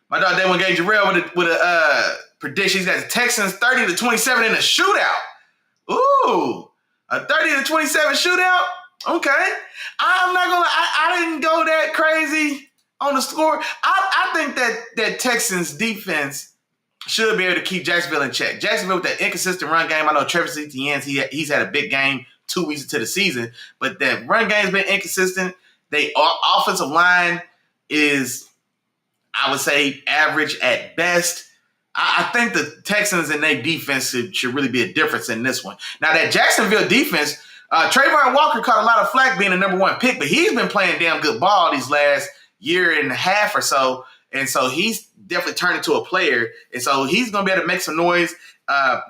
My dog Damon Gage Jarrell with a prediction. He's got the Texans 30-27 in a shootout. Ooh, a 30-27 shootout. Okay, I'm not gonna. I didn't go that crazy on the score. I think that Texans defense should be able to keep Jacksonville in check. Jacksonville with that inconsistent run game. I know Travis Etienne, he's had a big game 2 weeks into the season, but that run game's been inconsistent. They offensive line is, I would say, average at best. I think the Texans and their defense should really be a difference in this one. Now, that Jacksonville defense, Trayvon Walker caught a lot of flack being the number 1 pick, but he's been playing damn good ball these last year and a half or so. And so he's definitely turned into a player. And so he's going to be able to make some noise.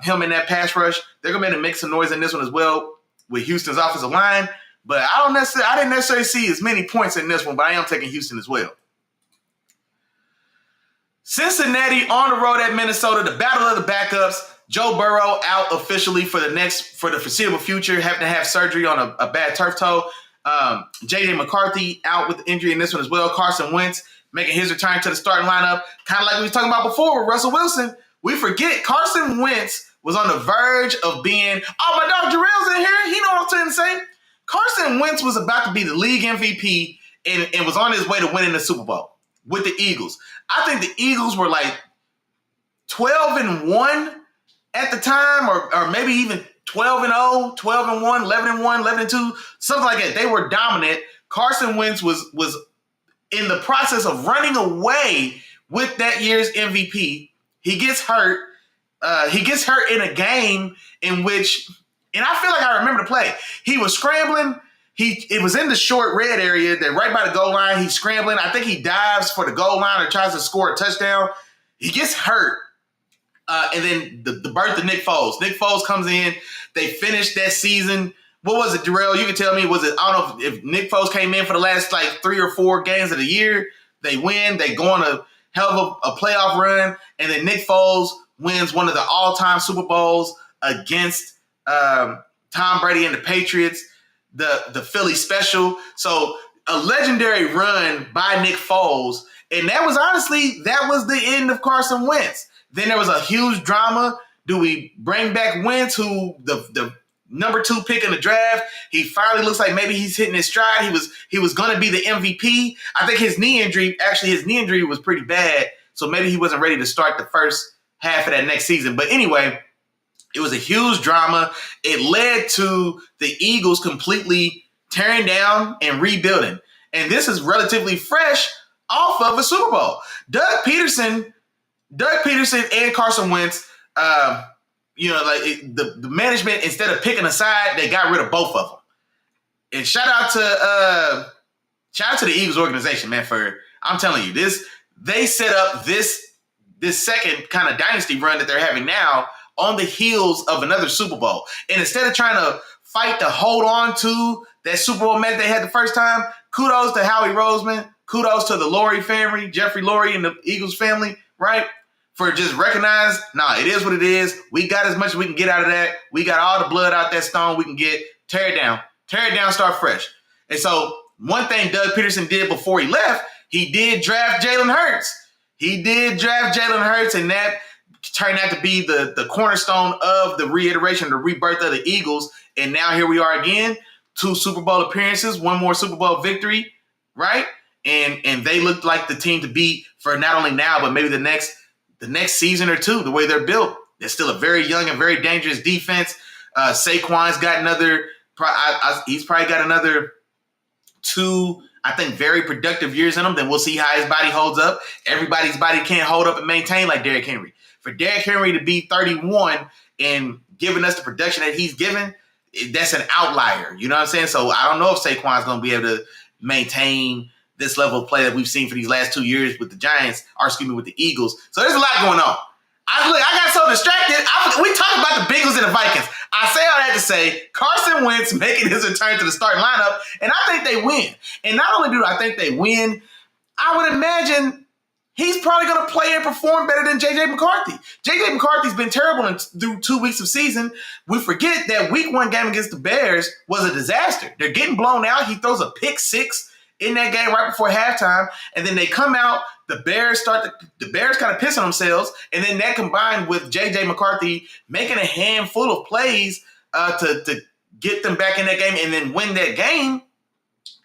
Him in that pass rush, they're going to be able to make some noise in this one as well with Houston's offensive line. But I didn't necessarily see as many points in this one, but I am taking Houston as well. Cincinnati on the road at Minnesota, the battle of the backups. Joe Burrow out officially for the foreseeable future, having to have surgery on a bad turf toe. J.J. McCarthy out with injury in this one as well. Carson Wentz making his return to the starting lineup. Kind of like we were talking about before with Russell Wilson. We forget Carson Wentz was on the verge of being, my dog Jarrell's in here. He know what I'm trying to say. Carson Wentz was about to be the league MVP and was on his way to winning the Super Bowl with the Eagles. I think the Eagles were like 12-1 at the time, or maybe even 12-0, 12-1, 11-1, 11-2, something like that. They were dominant. Carson Wentz was in the process of running away with that year's MVP. He gets hurt. He gets hurt in a game in which, and I feel like I remember the play. He was scrambling. It was in the short red area, that right by the goal line. He's scrambling. I think he dives for the goal line or tries to score a touchdown. He gets hurt. And then the birth of Nick Foles. Nick Foles comes in. They finished that season. What was it, Jarrell? You can tell me. Was it, I don't know if Nick Foles came in for the last like 3 or 4 games of the year. They win. They go on a hell of a playoff run. And then Nick Foles wins one of the all-time Super Bowls against Tom Brady and the Patriots. The Philly special. So a legendary run by Nick Foles. And that was the end of Carson Wentz. Then there was a huge drama. Do we bring back Wentz, who the number 2 pick in the draft? He finally looks like maybe he's hitting his stride. He was going to be the MVP. I think his knee injury was pretty bad. So maybe he wasn't ready to start the first half of that next season. But anyway, it was a huge drama. It led to the Eagles completely tearing down and rebuilding. And this is relatively fresh off of a Super Bowl. Doug Peterson and Carson Wentz, the management, instead of picking a side, they got rid of both of them. And shout out to the Eagles organization, man, I'm telling you, they set up this this second kind of dynasty run that they're having now on the heels of another Super Bowl. And instead of trying to fight to hold on to that Super Bowl match they had the first time, kudos to Howie Roseman, kudos to the Lurie family, Jeffrey Lurie and the Eagles family, right? For just recognize, it is what it is. We got as much as we can get out of that. We got all the blood out that stone we can get. Tear it down, start fresh. And so one thing Doug Peterson did before he left, he did draft Jalen Hurts. And that turned out to be the cornerstone of the reiteration, the rebirth of the Eagles. And now here we are again, 2 Super Bowl appearances, 1 more Super Bowl victory, right? And they look like the team to beat for not only now, but maybe the next season or 2, the way they're built. They're still a very young and very dangerous defense. Saquon's got another, he's probably got another 2, I think, very productive years in him. Then we'll see how his body holds up. Everybody's body can't hold up and maintain like Derrick Henry. For Derrick Henry to be 31 and giving us the production that he's given, that's an outlier. You know what I'm saying? So I don't know if Saquon's going to be able to maintain this level of play that we've seen for these last 2 years with the Giants, with the Eagles. So there's a lot going on. I got so distracted. We talked about the Bengals and the Vikings. I say all that to say Carson Wentz making his return to the starting lineup, and I think they win. And not only do I think they win, I would imagine he's probably going to play and perform better than J.J. McCarthy. J.J. McCarthy's been terrible through 2 weeks of season. We forget that week 1 game against the Bears was a disaster. They're getting blown out. He throws a pick 6 in that game right before halftime, and then they come out. The Bears kind of piss on themselves, and then that combined with J.J. McCarthy making a handful of plays to get them back in that game and then win that game.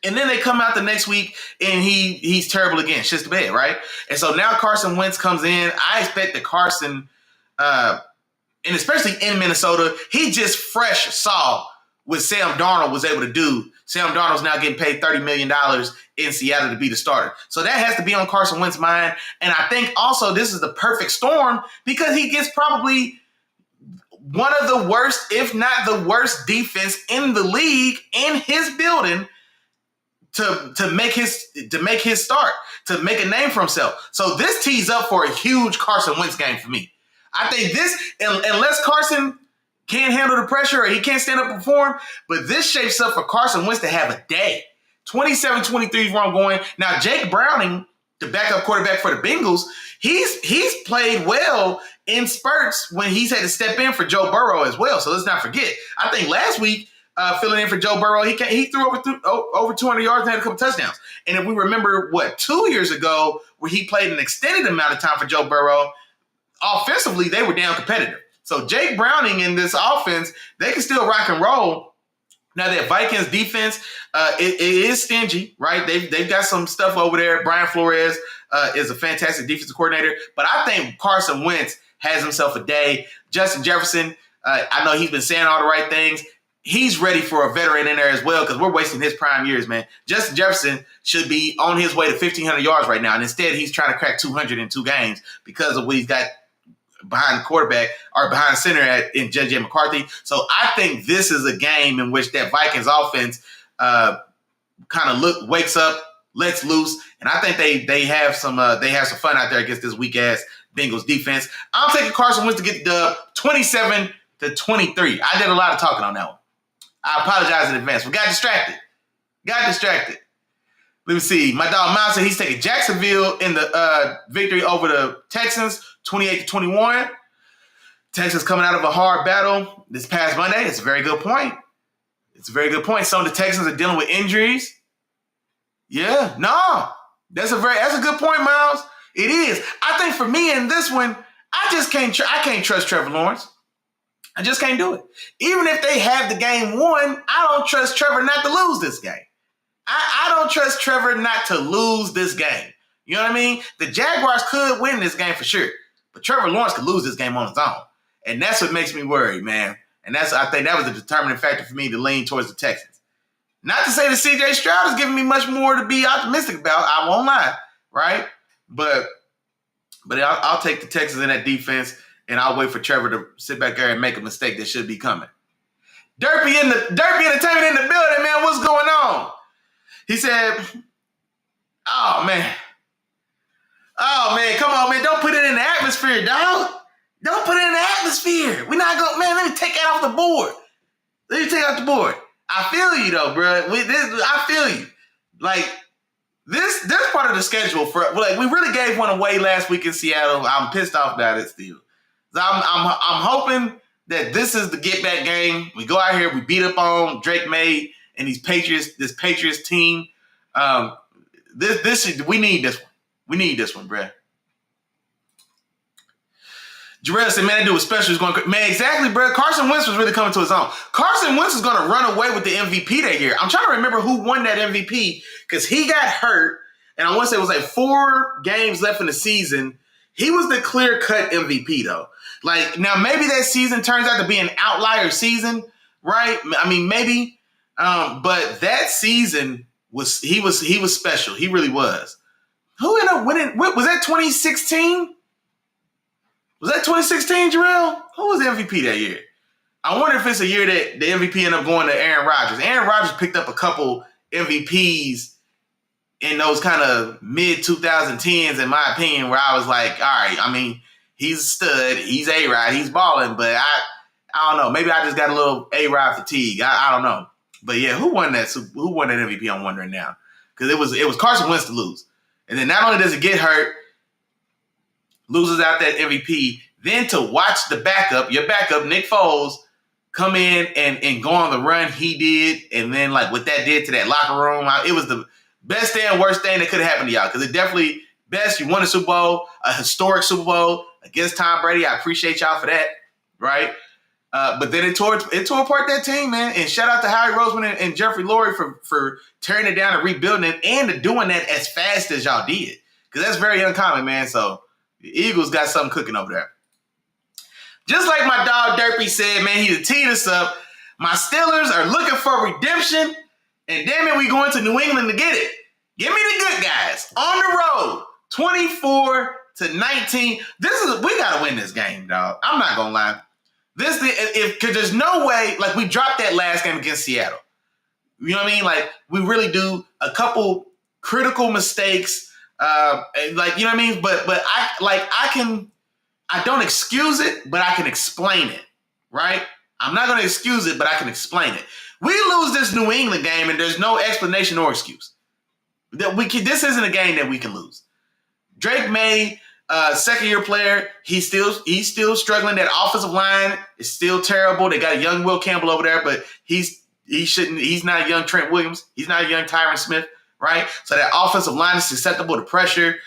And then they come out the next week and he's terrible again, shits the bed, right? And so now Carson Wentz comes in. I expect that Carson, and especially in Minnesota, he just fresh saw what Sam Darnold was able to do. Sam Darnold's now getting paid $30 million in Seattle to be the starter. So that has to be on Carson Wentz's mind. And I think also this is the perfect storm because he gets probably one of the worst, if not the worst defense in the league in his building to make his start, to make a name for himself. So this tees up for a huge Carson Wentz game for me. I think this, unless Carson can't handle the pressure or he can't stand up and perform, but this shapes up for Carson Wentz to have a day. 27-23 is where I'm going. Now, Jake Browning, the backup quarterback for the Bengals, he's played well in spurts when he's had to step in for Joe Burrow as well. So let's not forget. I think last week, filling in for Joe Burrow, he threw over 200 yards and had a couple touchdowns. And if we remember, 2 years ago, where he played an extended amount of time for Joe Burrow, offensively, they were down competitive. So Jake Browning in this offense, they can still rock and roll. Now that Vikings defense, it is stingy, right? They've got some stuff over there. Brian Flores is a fantastic defensive coordinator, but I think Carson Wentz has himself a day. Justin Jefferson, I know he's been saying all the right things. He's ready for a veteran in there as well because we're wasting his prime years, man. Justin Jefferson should be on his way to 1,500 yards right now, and instead he's trying to crack 200 in 2 games because of what he's got behind the quarterback or behind center in J.J. McCarthy. So I think this is a game in which that Vikings offense kind of wakes up, lets loose, and I think they have some fun out there against this weak ass Bengals defense. I'm taking Carson Wentz to get the dub, 27-23. I did a lot of talking on that one. I apologize in advance. We got distracted. Let me see. My dog Miles said he's taking Jacksonville in the victory over the Texans, 28-21. Texans coming out of a hard battle this past Monday. It's a very good point. Some of the Texans are dealing with injuries. Yeah, no. That's a good point, Miles. It is. I think for me in this one, I can't trust Trevor Lawrence. I just can't do it. Even if they have the game won, I don't trust Trevor not to lose this game. I don't trust Trevor not to lose this game. You know what I mean? The Jaguars could win this game for sure, but Trevor Lawrence could lose this game on his own. And that's what makes me worried, man. And I think that was the determining factor for me to lean towards the Texans. Not to say that C.J. Stroud is giving me much more to be optimistic about. I won't lie, right? But I'll take the Texans in that defense, and I'll wait for Trevor to sit back there and make a mistake that should be coming. Derpy Entertainment in the building, man. What's going on? He said, oh, man. Oh, man, come on, man. Don't put it in the atmosphere, dog. Don't put it in the atmosphere. We're not going, man, let me take that off the board. Let me take it off the board. I feel you, though, bro. I feel you. Like, this part of the schedule, we really gave one away last week in Seattle. I'm pissed off about it still. So I'm hoping that this is the get back game. We go out here, we beat up on Drake May and this Patriots team. We need this one. We need this one, bruh. Jarrell said, man, that dude was special. He's going, man, exactly, bro. Carson Wentz was really coming to his own. Carson Wentz is going to run away with the MVP that year. I'm trying to remember who won that MVP because he got hurt, and I want to say it was like 4 games left in the season. He was the clear-cut MVP, though. Like, now maybe that season turns out to be an outlier season, right? I mean, maybe. But that season, he was special. He really was. Who ended up winning? Was that 2016? Was that 2016, Jarrell? Who was the MVP that year? I wonder if it's a year that the MVP ended up going to Aaron Rodgers. Aaron Rodgers picked up a couple MVPs in those kind of mid-2010s, in my opinion, where I was like, all right, I mean, he's a stud. He's A-Rod. He's balling. But I don't know. Maybe I just got a little A-Rod fatigue. I don't know. But, yeah, who won that MVP? I'm wondering now. Because it was Carson Wentz to lose. And then not only does he get hurt, loses out that MVP, then to watch your backup, Nick Foles, come in and go on the run he did, and then like what that did to that locker room, it was the best thing and worst thing that could have happened to y'all. Because it definitely, best, you won a Super Bowl, a historic Super Bowl against Tom Brady. I appreciate y'all for that, right? But then it tore apart that team, man. And shout out to Howie Roseman and Jeffrey Lurie for tearing it down and rebuilding it and doing that as fast as y'all did. Because that's very uncommon, man. So the Eagles got something cooking over there. Just like my dog Derpy said, man, he teed us up. My Steelers are looking for redemption. And damn it, we going to New England to get it. Give me the good guys. On the road, 24-19. We got to win this game, dog. I'm not going to lie. Because there's no way, like we dropped that last game against Seattle. You know what I mean? Like we really do a couple critical mistakes. Like, you know what I mean? But I don't excuse it, but I can explain it, right? I'm not going to excuse it, but I can explain it. We lose this New England game, and there's no explanation or excuse. This isn't a game that we can lose. Drake May, second-year player, he's still struggling. That offensive line is still terrible. They got a young Will Campbell over there, but he's not a young Trent Williams. He's not a young Tyron Smith, right? So that offensive line is susceptible to pressure.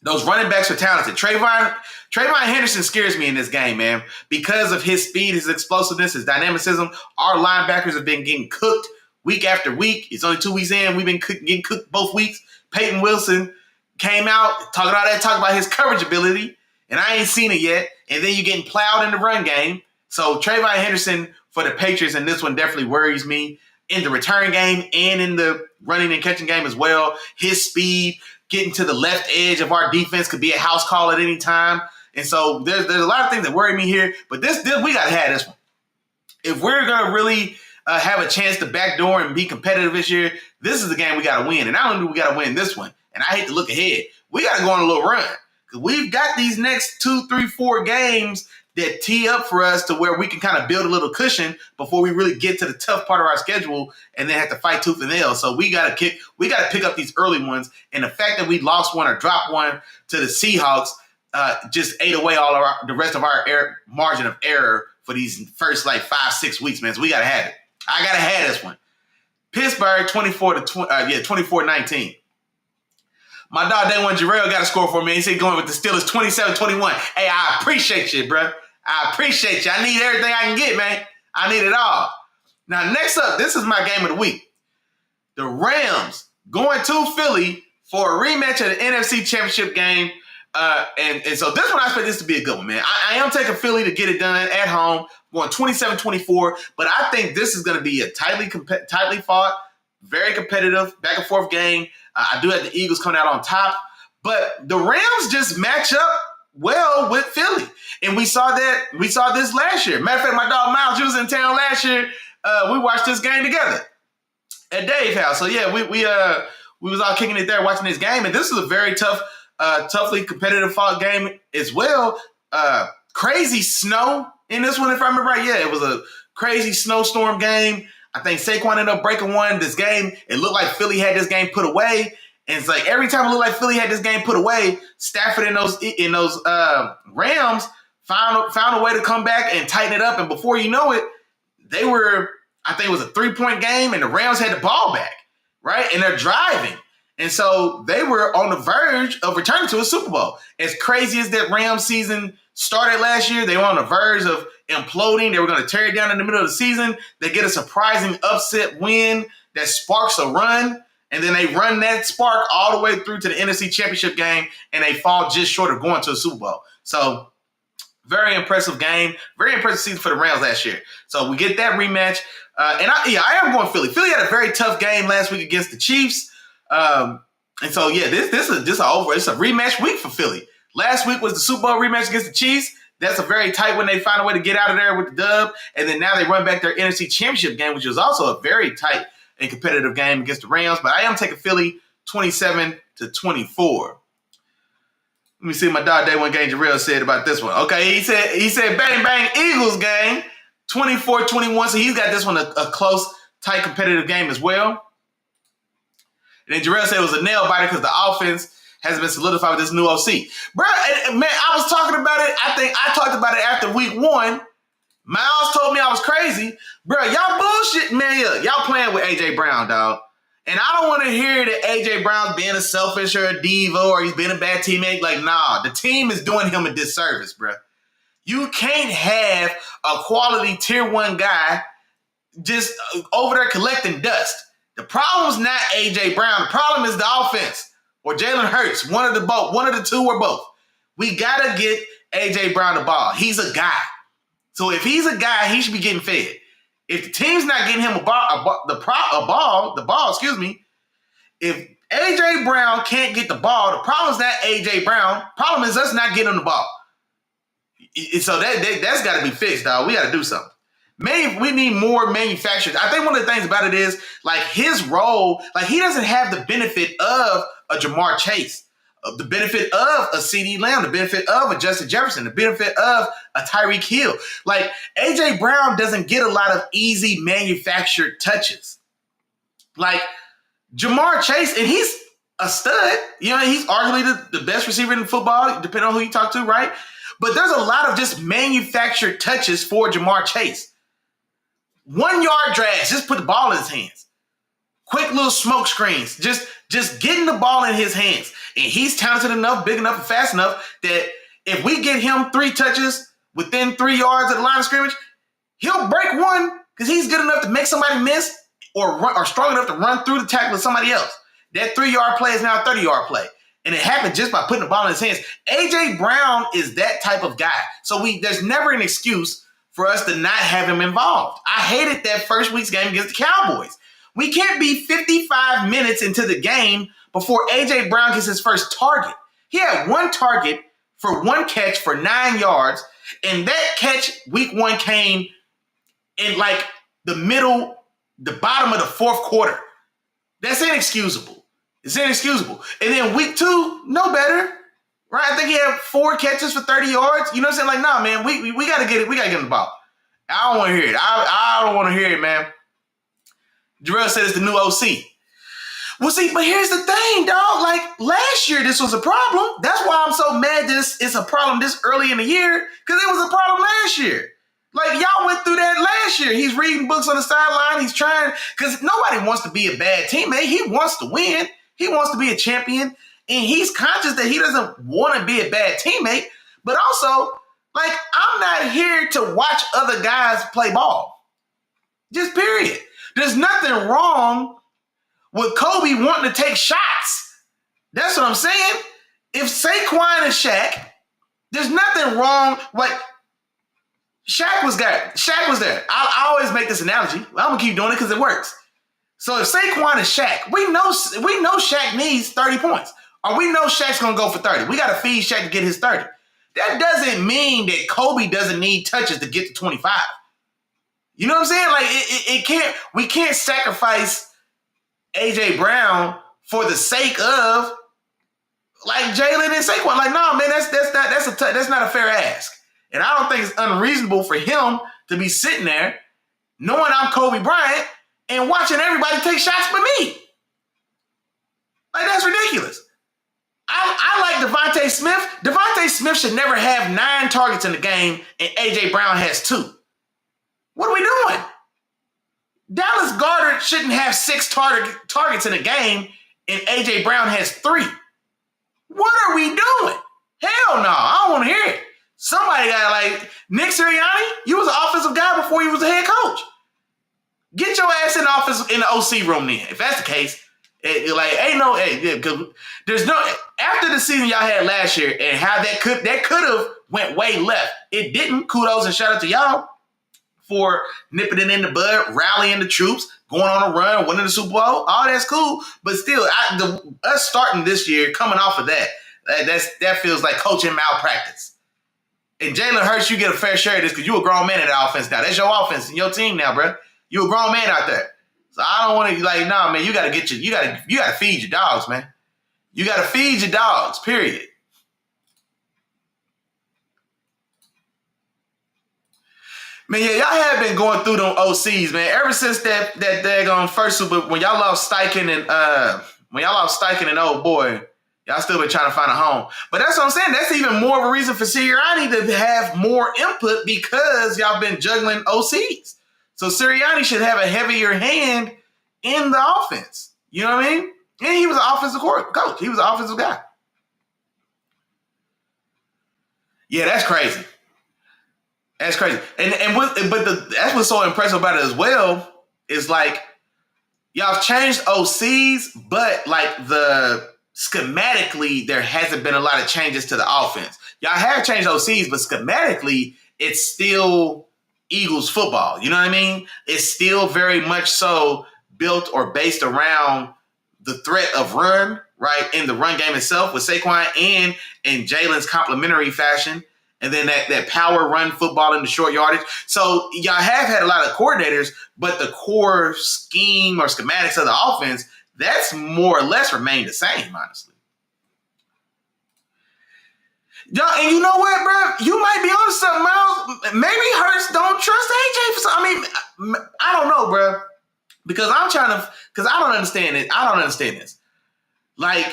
Those running backs are talented. Trayvon Henderson scares me in this game, man, because of his speed, his explosiveness, his dynamicism. Our linebackers have been getting cooked week after week. It's only 2 weeks in. We've been getting cooked both weeks. Peyton Wilson came out talking about his coverage ability, and I ain't seen it yet. And then you're getting plowed in the run game. So Trayvon Henderson for the Patriots, and this one definitely worries me in the return game and in the running and catching game as well. His speed, getting to the left edge of our defense could be a house call at any time. And so there's a lot of things that worry me here. But this we got to have this one. If we're going to really have a chance to backdoor and be competitive this year, this is the game we got to win. And not only do we got to win this one, and I hate to look ahead, we got to go on a little run. Because we've got these next 2, 3, 4 games that tee up for us to where we can kind of build a little cushion before we really get to the tough part of our schedule and then have to fight tooth and nail. So we got to pick up these early ones. And the fact that we lost one or dropped one to the Seahawks just ate away all of the rest of our margin of error for these first 5-6 weeks, man. So we got to have it. I got to have this one. Pittsburgh 24-19. My dog, Day One Jarrell got a score for me. He said going with the Steelers 27-21. Hey, I appreciate you, bro. I appreciate you. I need everything I can get, man. I need it all. Now, next up, this is my game of the week. The Rams going to Philly for a rematch of the NFC Championship game. And so this one, I expect this to be a good one, man. I am taking Philly to get it done at home, going 27-24. But I think this is going to be a tightly fought, very competitive, back-and-forth game. I do have the Eagles coming out on top. But the Rams just match up well with Philly. And we saw this last year. Matter of fact, my dog Miles, you was in town last year. We watched this game together at Dave's house. So, yeah, We was all kicking it there watching this game, and this was a very toughly competitive fought game as well. Crazy snow in this one, if I remember right. Yeah, it was a crazy snowstorm game. I think Saquon ended up breaking one. This game, it looked like Philly had this game put away. And it's like every time it looked like Philly had this game put away, Stafford and those Rams found a way to come back and tighten it up. And before you know it, they were, I think it was a 3-point game, and the Rams had the ball back, right? And they're driving. And so they were on the verge of returning to a Super Bowl. As crazy as that Rams season started last year, they were on the verge of imploding. They were going to tear it down in the middle of the season. They get a surprising upset win that sparks a run, and then they run that spark all the way through to the NFC Championship game, and they fall just short of going to a Super Bowl. So very impressive game. Very impressive season for the Rams last year. So we get that rematch. I am going Philly. Philly had a very tough game last week against the Chiefs. And so, yeah, this is just it's a rematch week for Philly. Last week was the Super Bowl rematch against the Chiefs. That's a very tight one. They find a way to get out of there with the dub. And then now they run back their NFC Championship game, which was also a very tight and competitive game against the Rams. But I am taking Philly 27-24. Let me see what my dog Day One Game Jarrell said about this one. Okay, he said bang, bang, Eagles game, 24-21. So he's got this one a close, tight, competitive game as well. And then Jarrell said it was a nail biter because the offense hasn't been solidified with this new OC. Bro, man, I was talking about it. I think I talked about it after week 1. Miles told me I was crazy. Bro, y'all bullshit, man. Y'all playing with A.J. Brown, dog. And I don't want to hear that A.J. Brown's being a selfish or a diva or he's being a bad teammate. Like, nah, the team is doing him a disservice, bro. You can't have a quality tier 1 guy just over there collecting dust. The problem's not A.J. Brown. The problem is the offense or Jalen Hurts, one of the two or both. We got to get A.J. Brown the ball. He's a guy. So if he's a guy, he should be getting fed. If the team's not getting him the ball, if A.J. Brown can't get the ball, the problem's not A.J. Brown. The problem is us not getting him the ball. So that's got to be fixed, dog. We got to do something. Maybe we need more manufacturers. I think one of the things about it is, like, his role, like, he doesn't have the benefit of a Jamar Chase, the benefit of a CeeDee Lamb, the benefit of a Justin Jefferson, the benefit of a Tyreek Hill. Like, A.J. Brown doesn't get a lot of easy manufactured touches. Like, Jamar Chase, and he's a stud. You know, he's arguably the best receiver in football, depending on who you talk to, right? But there's a lot of just manufactured touches for Jamar Chase. 1-yard drags, just put the ball in his hands. Quick little smoke screens, just getting the ball in his hands. And he's talented enough, big enough, and fast enough that if we get him 3 touches within 3 yards of the line of scrimmage, he'll break one because he's good enough to make somebody miss or strong enough to run through the tackle of somebody else. That 3-yard play is now a 30-yard play. And it happened just by putting the ball in his hands. A.J. Brown is that type of guy. So there's never an excuse for us to not have him involved. I hated that first week's game against the Cowboys. We can't be 55 minutes into the game before A.J. Brown gets his first target. He had 1 target for 1 catch for 9 yards, and that catch week 1 came in like the bottom of the 4th quarter. That's inexcusable. It's inexcusable. And then week 2, no better. Right? I think he had 4 catches for 30 yards. You know what I'm saying? Like, nah, man, we gotta get it. We gotta get him the ball. I don't want to hear it. I don't want to hear it, man. Jarrell said it's the new OC. Well, see, but here's the thing, dog. Like, last year, this was a problem. That's why I'm so mad it's a problem this early in the year, because it was a problem last year. Like, y'all went through that last year. He's reading books on the sideline. He's trying, because nobody wants to be a bad teammate. He wants to win. He wants to be a champion. And he's conscious that he doesn't want to be a bad teammate. But also, like, I'm not here to watch other guys play ball. Just period. There's nothing wrong with Kobe wanting to take shots. That's what I'm saying. If Saquon and Shaq, there's nothing wrong. Like, Shaq was there. I always make this analogy. I'm going to keep doing it because it works. So if Saquon and Shaq, we know Shaq needs 30 points. Or we know Shaq's going to go for 30. We got to feed Shaq to get his 30. That doesn't mean that Kobe doesn't need touches to get to 25. You know what I'm saying? Like, we can't sacrifice A.J. Brown for the sake of like Jalen and Saquon. Like, no, man, that's not a fair ask. And I don't think it's unreasonable for him to be sitting there knowing I'm Kobe Bryant and watching everybody take shots but me. Like, that's ridiculous. I like Devontae Smith. Devontae Smith should never have 9 targets in the game and A.J. Brown has 2. What are we doing? Dallas Goedert shouldn't have 6 targets in a game and A.J. Brown has 3. What are we doing? Hell no, I don't want to hear it. Somebody got like Nick Sirianni. You was an offensive guy before you was a head coach. Get your ass in the office in the OC room then. If that's the case, there's no after the season y'all had last year and how that could have went way left. It didn't. Kudos and shout out to y'all for nipping it in the bud, rallying the troops, going on a run, winning the Super Bowl. All that's cool, but still, us starting this year, coming off of that feels like coaching malpractice. And Jalen Hurts, you get a fair share of this because you a grown man in that offense now. That's your offense and your team now, bro. You a grown man out there. So I don't want to man, you gotta feed your dogs, man. You gotta feed your dogs, period. Man, yeah, y'all have been going through them OCs, man. Ever since that daggone first Super, when y'all lost Steichen and old boy, y'all still been trying to find a home. But that's what I'm saying. That's even more of a reason for Sirianni to have more input because y'all been juggling OCs. So Sirianni should have a heavier hand in the offense. You know what I mean? And he was an offensive coach. He was an offensive guy. Yeah, that's crazy. That's crazy. That's what's so impressive about it as well is like y'all changed OCs, but like schematically there hasn't been a lot of changes to the offense. Y'all have changed OCs, but schematically it's still Eagles football. You know what I mean? It's still very much so built or based around the threat of run, right? In the run game itself with Saquon and in Jalen's complementary fashion. And then that power run football in the short yardage. So y'all have had a lot of coordinators, but the core scheme or schematics of the offense, that's more or less remained the same, honestly. Y'all, and you know what, bro? You might be on something else. Maybe Hurts don't trust AJ for something. I don't know, bro. Because I don't understand it. I don't understand this. Like,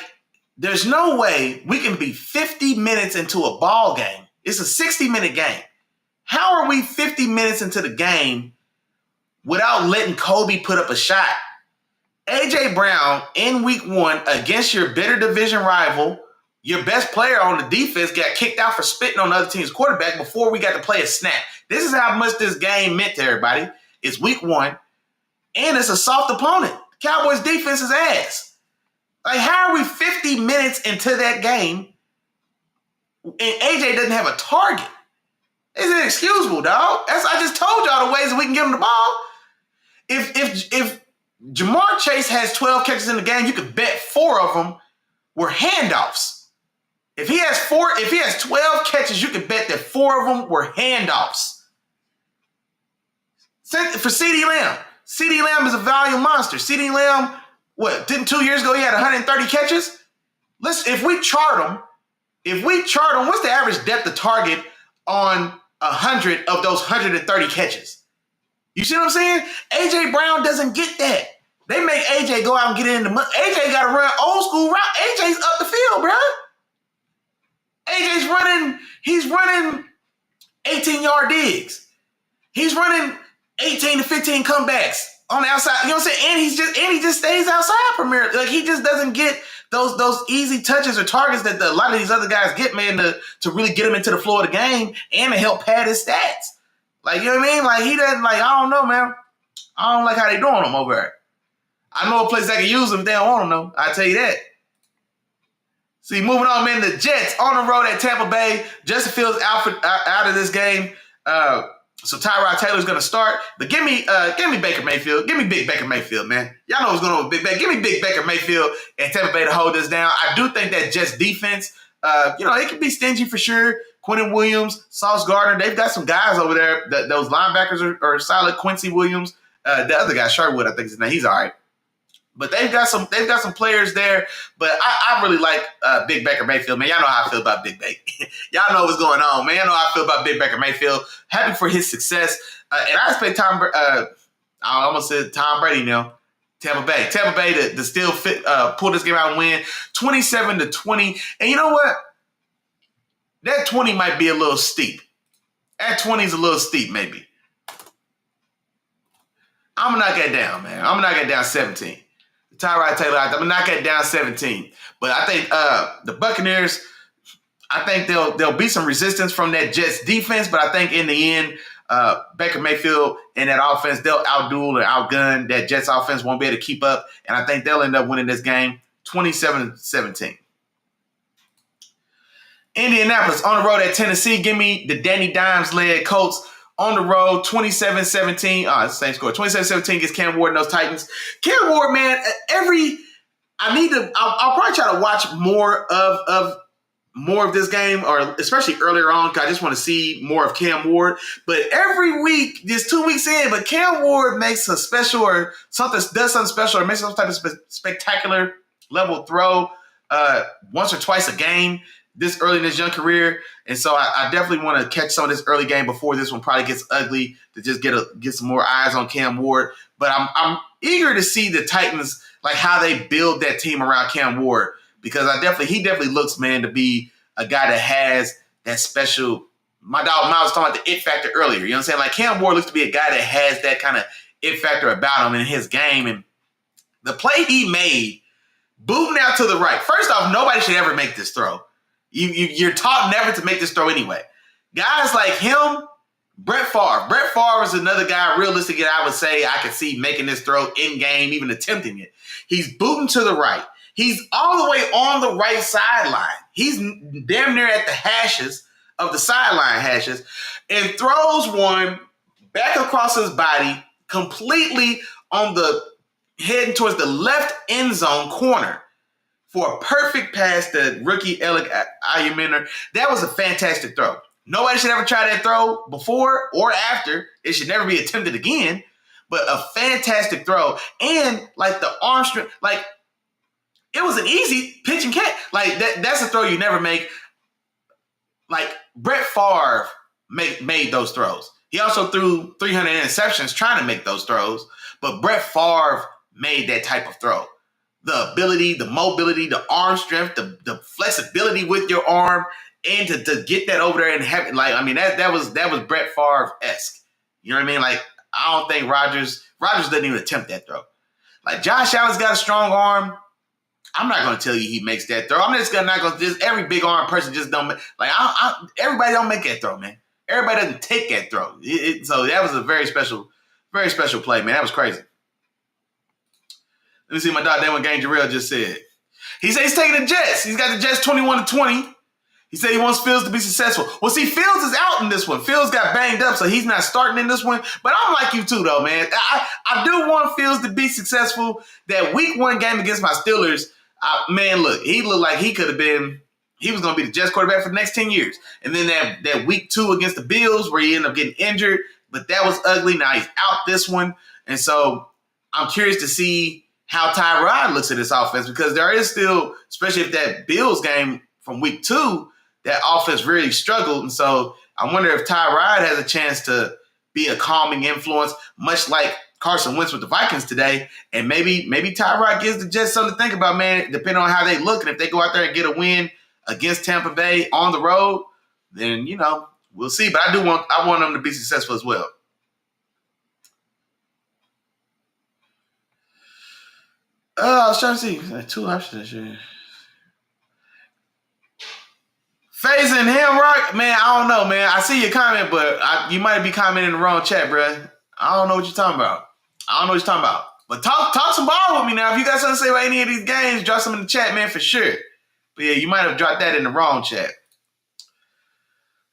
there's no way we can be 50 minutes into a ball game. It's a 60-minute game. How are we 50 minutes into the game without letting Kobe put up a shot? A.J. Brown in week 1 against your bitter division rival, your best player on the defense got kicked out for spitting on the other team's quarterback before we got to play a snap. This is how much this game meant to everybody. It's week 1, and it's a soft opponent. Cowboys defense is ass. Like, how are we 50 minutes into that game and AJ doesn't have a target? It's inexcusable, dog. I just told y'all the ways that we can give him the ball. If Jamar Chase has 12 catches in the game, you could bet 4 of them were handoffs. If he has 12 catches, you could bet that 4 of them were handoffs. For CeeDee Lamb. CeeDee Lamb is a value monster. CeeDee Lamb, didn't 2 years ago he had 130 catches? If we chart him, what's the average depth of target on 100 of those 130 catches? You see what I'm saying? A.J. Brown doesn't get that. They make A.J. go out and get it in the money. A.J. got to run old school route. A.J.'s up the field, bro. He's running 18-yard digs. He's running 18 to 15 comebacks on the outside. You know what I'm saying? And he just stays outside primarily. Like, he just doesn't get those easy touches or targets that a lot of these other guys get, man, to really get him into the flow of the game and to help pad his stats. Like, you know what I mean? Like, he doesn't, like, I don't know, man. I don't like how they doing him over there. I know a place that can use him if they don't want him, though. I tell you that. See, moving on, man, the Jets on the road at Tampa Bay. Justin Fields out of this game. So Tyrod Taylor's going to start. But give me Baker Mayfield. Give me Big Baker Mayfield, man. Y'all know what's going on with Big Baker. Give me Big Baker Mayfield and Tampa Bay to hold this down. I do think that Jets defense, it can be stingy for sure. Quentin Williams, Sauce Gardner, they've got some guys over there. Those linebackers are solid. Quincy Williams. The other guy, Sherwood, I think is his name. He's all right. But they've got some players there. But I really like Big Baker Mayfield, man. Y'all know how I feel about Big Baker. Y'all know what's going on, man. Y'all know how I feel about Big Baker Mayfield. Happy for his success. And I expect I almost said Tom Brady now. Tampa Bay to still pull this game out and win 27-20. And you know what? That 20 might be a little steep. That 20 is a little steep, maybe. I'm going to knock that down, man. I'm going to knock that down 17. Tyrod Taylor, I'm going to knock that down 17. But I think the Buccaneers, I think there'll be some resistance from that Jets defense, but I think in the end, Baker Mayfield and that offense, they'll outduel or outgun that Jets offense, won't be able to keep up, and I think they'll end up winning this game 27-17. Indianapolis on the road at Tennessee. Give me the Danny Dimes-led Colts on the road, 27-17. Oh, it's the same score. 27-17 against Cam Ward and those Titans. Cam Ward, man, I'll probably try to watch more of this game, or especially earlier on, because I just want to see more of Cam Ward. But every week, just 2 weeks in, but Cam Ward makes a special or does something special or makes some type of spectacular level throw once or twice a game this early in his young career. And so I definitely want to catch some of this early game before this one probably gets ugly, to just get some more eyes on Cam Ward. But I'm eager to see the Titans, like how they build that team around Cam Ward, because he definitely looks, man, to be a guy that has that special. My dog Miles was talking about the it factor earlier. You know what I'm saying? Like Cam Ward looks to be a guy that has that kind of it factor about him in his game. And the play he made, booting out to the right. First off, nobody should ever make this throw. You're taught never to make this throw anyway. Guys like him, Brett Favre. Brett Favre is another guy, realistically, I would say I could see making this throw in game, even attempting it. He's booting to the right. He's all the way on the right sideline. He's damn near at the hashes of the sideline hashes, and throws one back across his body, completely on the heading towards the left end zone corner for a perfect pass to rookie Alec Ayuminer. That was a fantastic throw. Nobody should ever try that throw before or after. It should never be attempted again. But a fantastic throw. And like the arm strength, like it was an easy pitch and catch. Like that's a throw you never make. Like Brett Favre made those throws. He also threw 300 interceptions trying to make those throws. But Brett Favre made that type of throw. The ability, the mobility, the arm strength, the flexibility with your arm, and to get that over there and have it, like, I mean, that was Brett Favre-esque. You know what I mean? Like, I don't think Rodgers doesn't even attempt that throw. Like, Josh Allen's got a strong arm. I'm not going to tell you he makes that throw. I'm just not going to, just every big arm person just don't make, like, everybody don't make that throw, man. Everybody doesn't take that throw. So that was a very special play, man. That was crazy. Let me see what my dog Damon Gang Jarrell just said. He said he's taking the Jets. He's got the Jets 21-20. He said he wants Fields to be successful. Well, see, Fields is out in this one. Fields got banged up, so he's not starting in this one. But I'm like you too, though, man. I do want Fields to be successful. That week 1 game against my Steelers, man, look, he looked like he was going to be the Jets quarterback for the next 10 years. And then that week 2 against the Bills where he ended up getting injured, but that was ugly. Now he's out this one. And so I'm curious to see how Tyrod looks at this offense, because there is still, especially if that Bills game from week 2, that offense really struggled. And so I wonder if Tyrod has a chance to be a calming influence, much like Carson Wentz with the Vikings today. And maybe Tyrod gives the Jets something to think about, man, depending on how they look. And if they go out there and get a win against Tampa Bay on the road, then, you know, we'll see. But I want them to be successful as well. I was trying to see. 2 options. Phasing him, rock, man. I don't know, man. I see your comment, but you might be commenting in the wrong chat, bro. I don't know what you're talking about. But talk some ball with me now. If you got something to say about any of these games, drop some in the chat, man, for sure. But yeah, you might have dropped that in the wrong chat.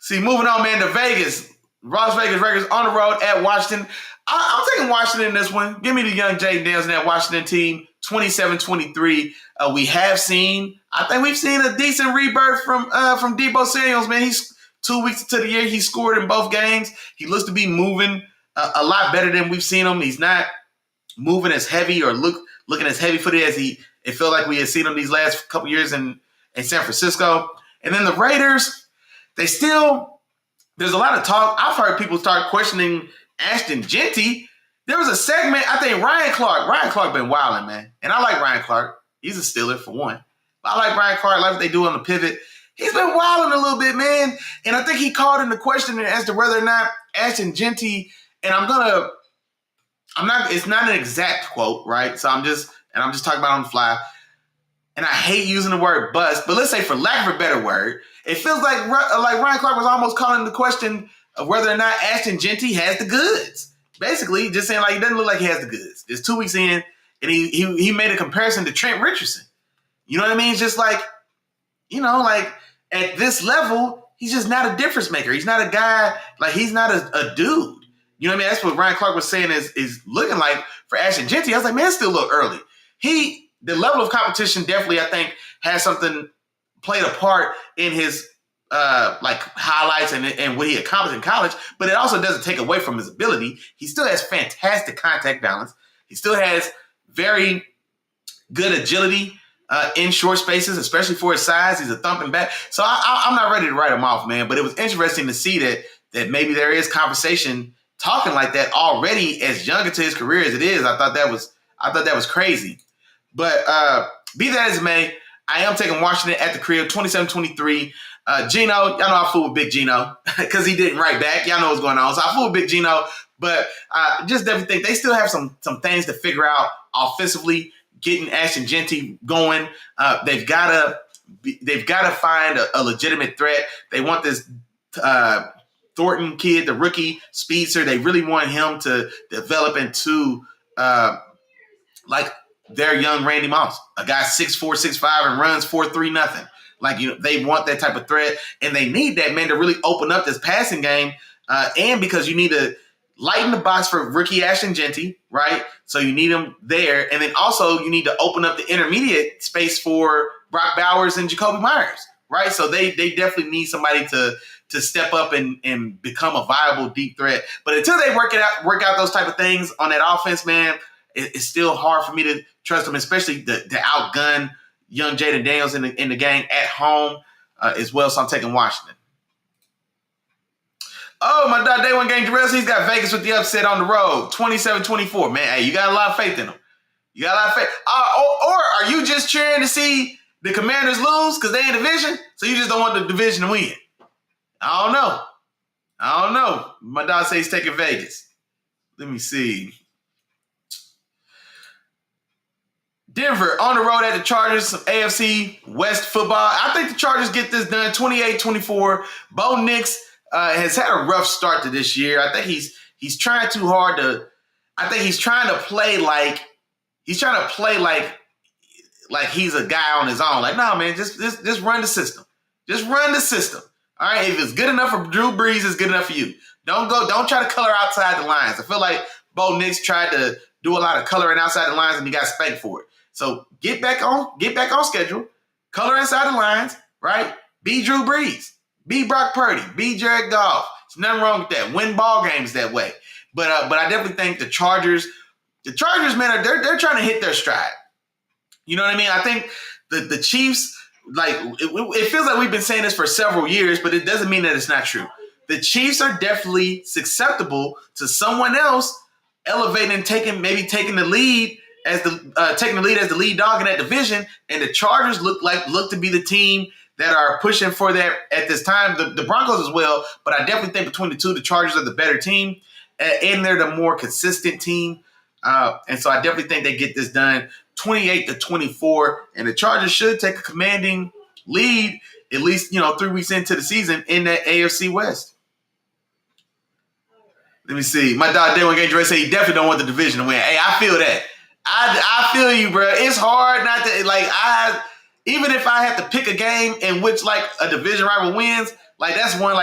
See, moving on, man, to Vegas. Las Vegas Raiders on the road at Washington. I'm taking Washington in this one. Give me the young Jaden Daniels and that Washington team, 27-23. I think we've seen a decent rebirth from Deebo Samuels, man. He's 2 weeks into the year. He scored in both games. He looks to be moving a lot better than we've seen him. He's not moving as heavy or looking as heavy footed as it felt like we had seen him these last couple years in San Francisco. And then the Raiders, there's a lot of talk. I've heard people start questioning Ashton Genty. There was a segment, I think Ryan Clark been wilding, man. And I like Ryan Clark. He's a Steeler for one. But I like Ryan Clark. I like what they do on the pivot. He's been wilding a little bit, man. And I think he called into question as to whether or not Ashton Genty, and it's not an exact quote, right? So I'm just talking about on the fly. And I hate using the word bust, but let's say for lack of a better word, it feels like Ryan Clark was almost calling the question of whether or not Ashton Genty has the goods. Basically, just saying like he doesn't look like he has the goods. It's 2 weeks in, and he made a comparison to Trent Richardson. You know what I mean? It's just like, like at this level, he's just not a difference maker. He's not a guy, like he's not a dude. You know what I mean? That's what Ryan Clark was saying is looking like for Ashton Genty. I was like, man, it's still a little early. The level of competition definitely, I think, has something played a part in his highlights and what he accomplished in college, but it also doesn't take away from his ability. He still has fantastic contact balance. He still has very good agility in short spaces, especially for his size. He's a thumping back. So I'm not ready to write him off, man, but it was interesting to see that maybe there is conversation talking like that already as young into his career as it is. I thought that was crazy. But be that as it may, I am taking Washington at the crib, 27-23. Gino, y'all know I flew with Big Gino because he didn't write back. Y'all know what's going on. So I flew with Big Gino, but just definitely think they still have some things to figure out offensively, getting Ashton Genty going. They've got to find a legitimate threat. They want this Thornton kid, the rookie speedster. They really want him to develop into their young Randy Moss, a guy 6'4", 6'5", and runs 4.3 nothing. Like, they want that type of threat, and they need that, man, to really open up this passing game. And because you need to lighten the box for rookie Ashton Genty, right? So you need him there, and then also you need to open up the intermediate space for Brock Bowers and Jacoby Myers, right? So they definitely need somebody to step up and become a viable deep threat. But until they work out those type of things on that offense, man, it's still hard for me to trust them, especially to outgun young Jaden Daniels in the gang at home as well. So I'm taking Washington. Oh, my dog, Day One Gang Jarrell, he's got Vegas with the upset on the road, 27-24. Man, hey, you got a lot of faith in them. You got a lot of faith. Or are you just cheering to see the Commanders lose because they in division, so you just don't want the division to win? I don't know. My dog says he's taking Vegas. Let me see. Denver on the road at the Chargers, some AFC West football. I think the Chargers get this done, 28-24. Bo Nix has had a rough start to this year. I think he's trying too hard to. I think he's trying to play like he's a guy on his own. Like, no, man, just run the system. Just run the system. All right, if it's good enough for Drew Brees, it's good enough for you. Don't try to color outside the lines. I feel like Bo Nix tried to do a lot of coloring outside the lines and he got spanked for it. So get back on schedule, color inside the lines, right? Be Drew Brees, be Brock Purdy, be Jared Goff. There's nothing wrong with that. Win ball games that way. But I definitely think the Chargers, man, they're trying to hit their stride. You know what I mean? I think the Chiefs, like it feels like we've been saying this for several years, but it doesn't mean that it's not true. The Chiefs are definitely susceptible to someone else elevating and taking the lead as the lead dog in that division, and the Chargers look to be the team that are pushing for that at this time. The Broncos as well, but I definitely think between the two, the Chargers are the better team, and they're the more consistent team. And so I definitely think they get this done, 28-24, and the Chargers should take a commanding lead at least 3 weeks into the season in that AFC West. Let me see. My dog Day One Game Dre said he definitely don't want the division to win. Hey, I feel that. I feel you, bro. It's hard not to even if I have to pick a game in which like a division rival wins, like that's one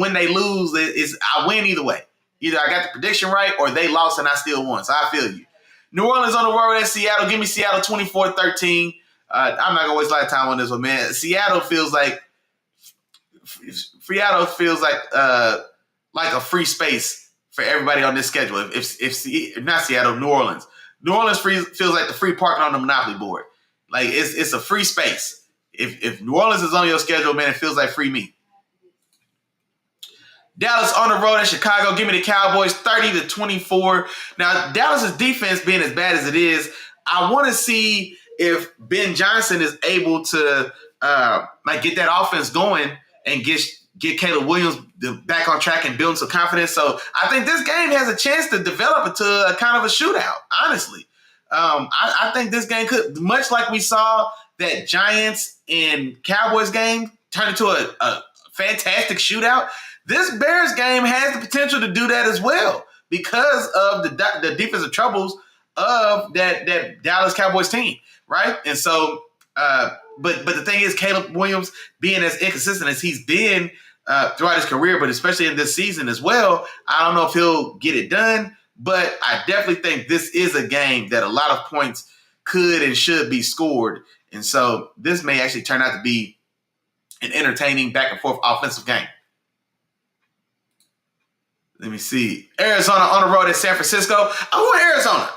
when they lose, I win either way. Either I got the prediction right or they lost and I still won. So I feel you. New Orleans on the road at Seattle. Give me Seattle 24-13. I'm not gonna waste a lot of time on this one, man. Seattle feels like a free space for everybody on this schedule. If not Seattle, New Orleans. New Orleans feels like the free parking on the Monopoly board. Like it's a free space. If New Orleans is on your schedule, man, it feels like free meat. Dallas on the road at Chicago. Give me the Cowboys 30-24. Now, Dallas's defense being as bad as it is, I want to see if Ben Johnson is able to get that offense going and get Caleb Williams back on track and build some confidence. So I think this game has a chance to develop into a kind of a shootout, honestly. I think this game could, much like we saw that Giants and Cowboys game, turn into a fantastic shootout. This Bears game has the potential to do that as well because of the defensive troubles of that Dallas Cowboys team, right? And so, but the thing is, Caleb Williams being as inconsistent as he's been throughout his career, but especially in this season as well, I don't know if he'll get it done. But I definitely think this is a game that a lot of points could and should be scored. And so this may actually turn out to be an entertaining back and forth offensive game. Let me see. Arizona on the road at San Francisco. I want Arizona.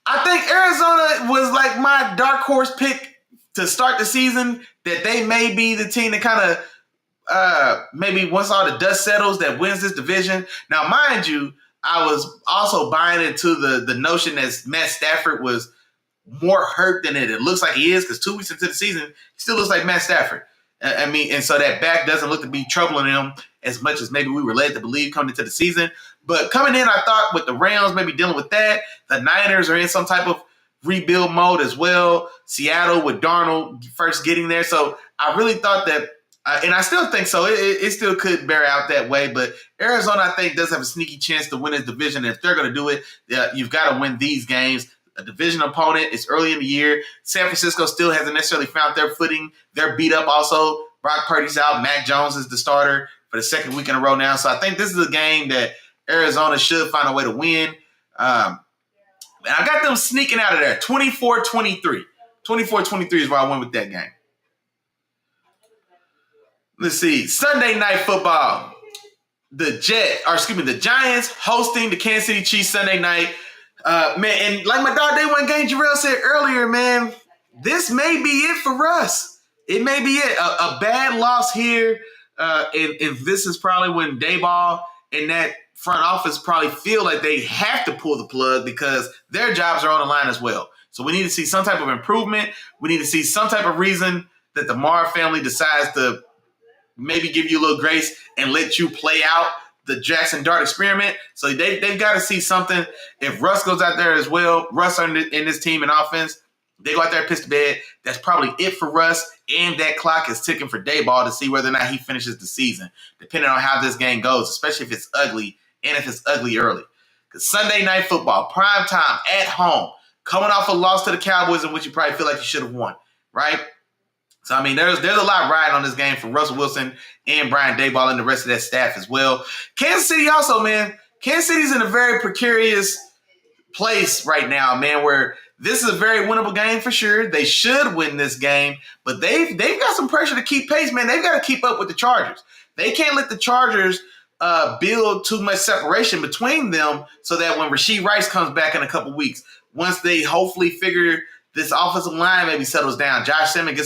I think Arizona was like my dark horse pick to start the season, that they may be the team that kind of maybe once all the dust settles that wins this division. Now, mind you, I was also buying into the notion that Matt Stafford was more hurt than it looks like he is, because 2 weeks into the season, he still looks like Matt Stafford. And so that back doesn't look to be troubling him as much as maybe we were led to believe coming into the season. But coming in, I thought with the Rams maybe dealing with that, the Niners are in some type of rebuild mode as well. Seattle with Darnold first getting there. So I really thought that, and I still think so, it still could bear out that way. But Arizona, I think, does have a sneaky chance to win this division. And if they're going to do it, you've got to win these games. A division opponent. It's early in the year. San Francisco still hasn't necessarily found their footing. They're beat up also. Brock Purdy's out. Mac Jones is the starter for the second week in a row now. So I think this is a game that Arizona should find a way to win. And I got them sneaking out of there. 24-23. 24-23 is where I went with that game. Let's see. Sunday Night Football. The Giants hosting the Kansas City Chiefs Sunday night. Man, and like my dog Day One Game Jarrell said earlier, man, this may be it for us. It may be it. A bad loss here. And this is probably when Dayball and that front office probably feel like they have to pull the plug because their jobs are on the line as well. So we need to see some type of improvement. We need to see some type of reason that the Marr family decides to maybe give you a little grace and let you play out the Jackson Dart experiment. So they've got to see something. If Russ goes out there as well, Russ in this team in offense, they go out there and piss the bed. That's probably it for Russ. And that clock is ticking for Dayball to see whether or not he finishes the season, depending on how this game goes, especially if it's ugly and if it's ugly early. Because Sunday Night Football, prime time, at home, coming off a loss to the Cowboys in which you probably feel like you should have won, right? So, I mean, there's a lot riding on this game for Russell Wilson and Brian Daboll and the rest of that staff as well. Kansas City also, man. Kansas City's in a very precarious place right now, man, where this is a very winnable game for sure. They should win this game, but they've got some pressure to keep pace, man. They've got to keep up with the Chargers. They can't let the Chargers build too much separation between them so that when Rashee Rice comes back in a couple weeks, once they hopefully figure this offensive line maybe settles down, Josh Simmons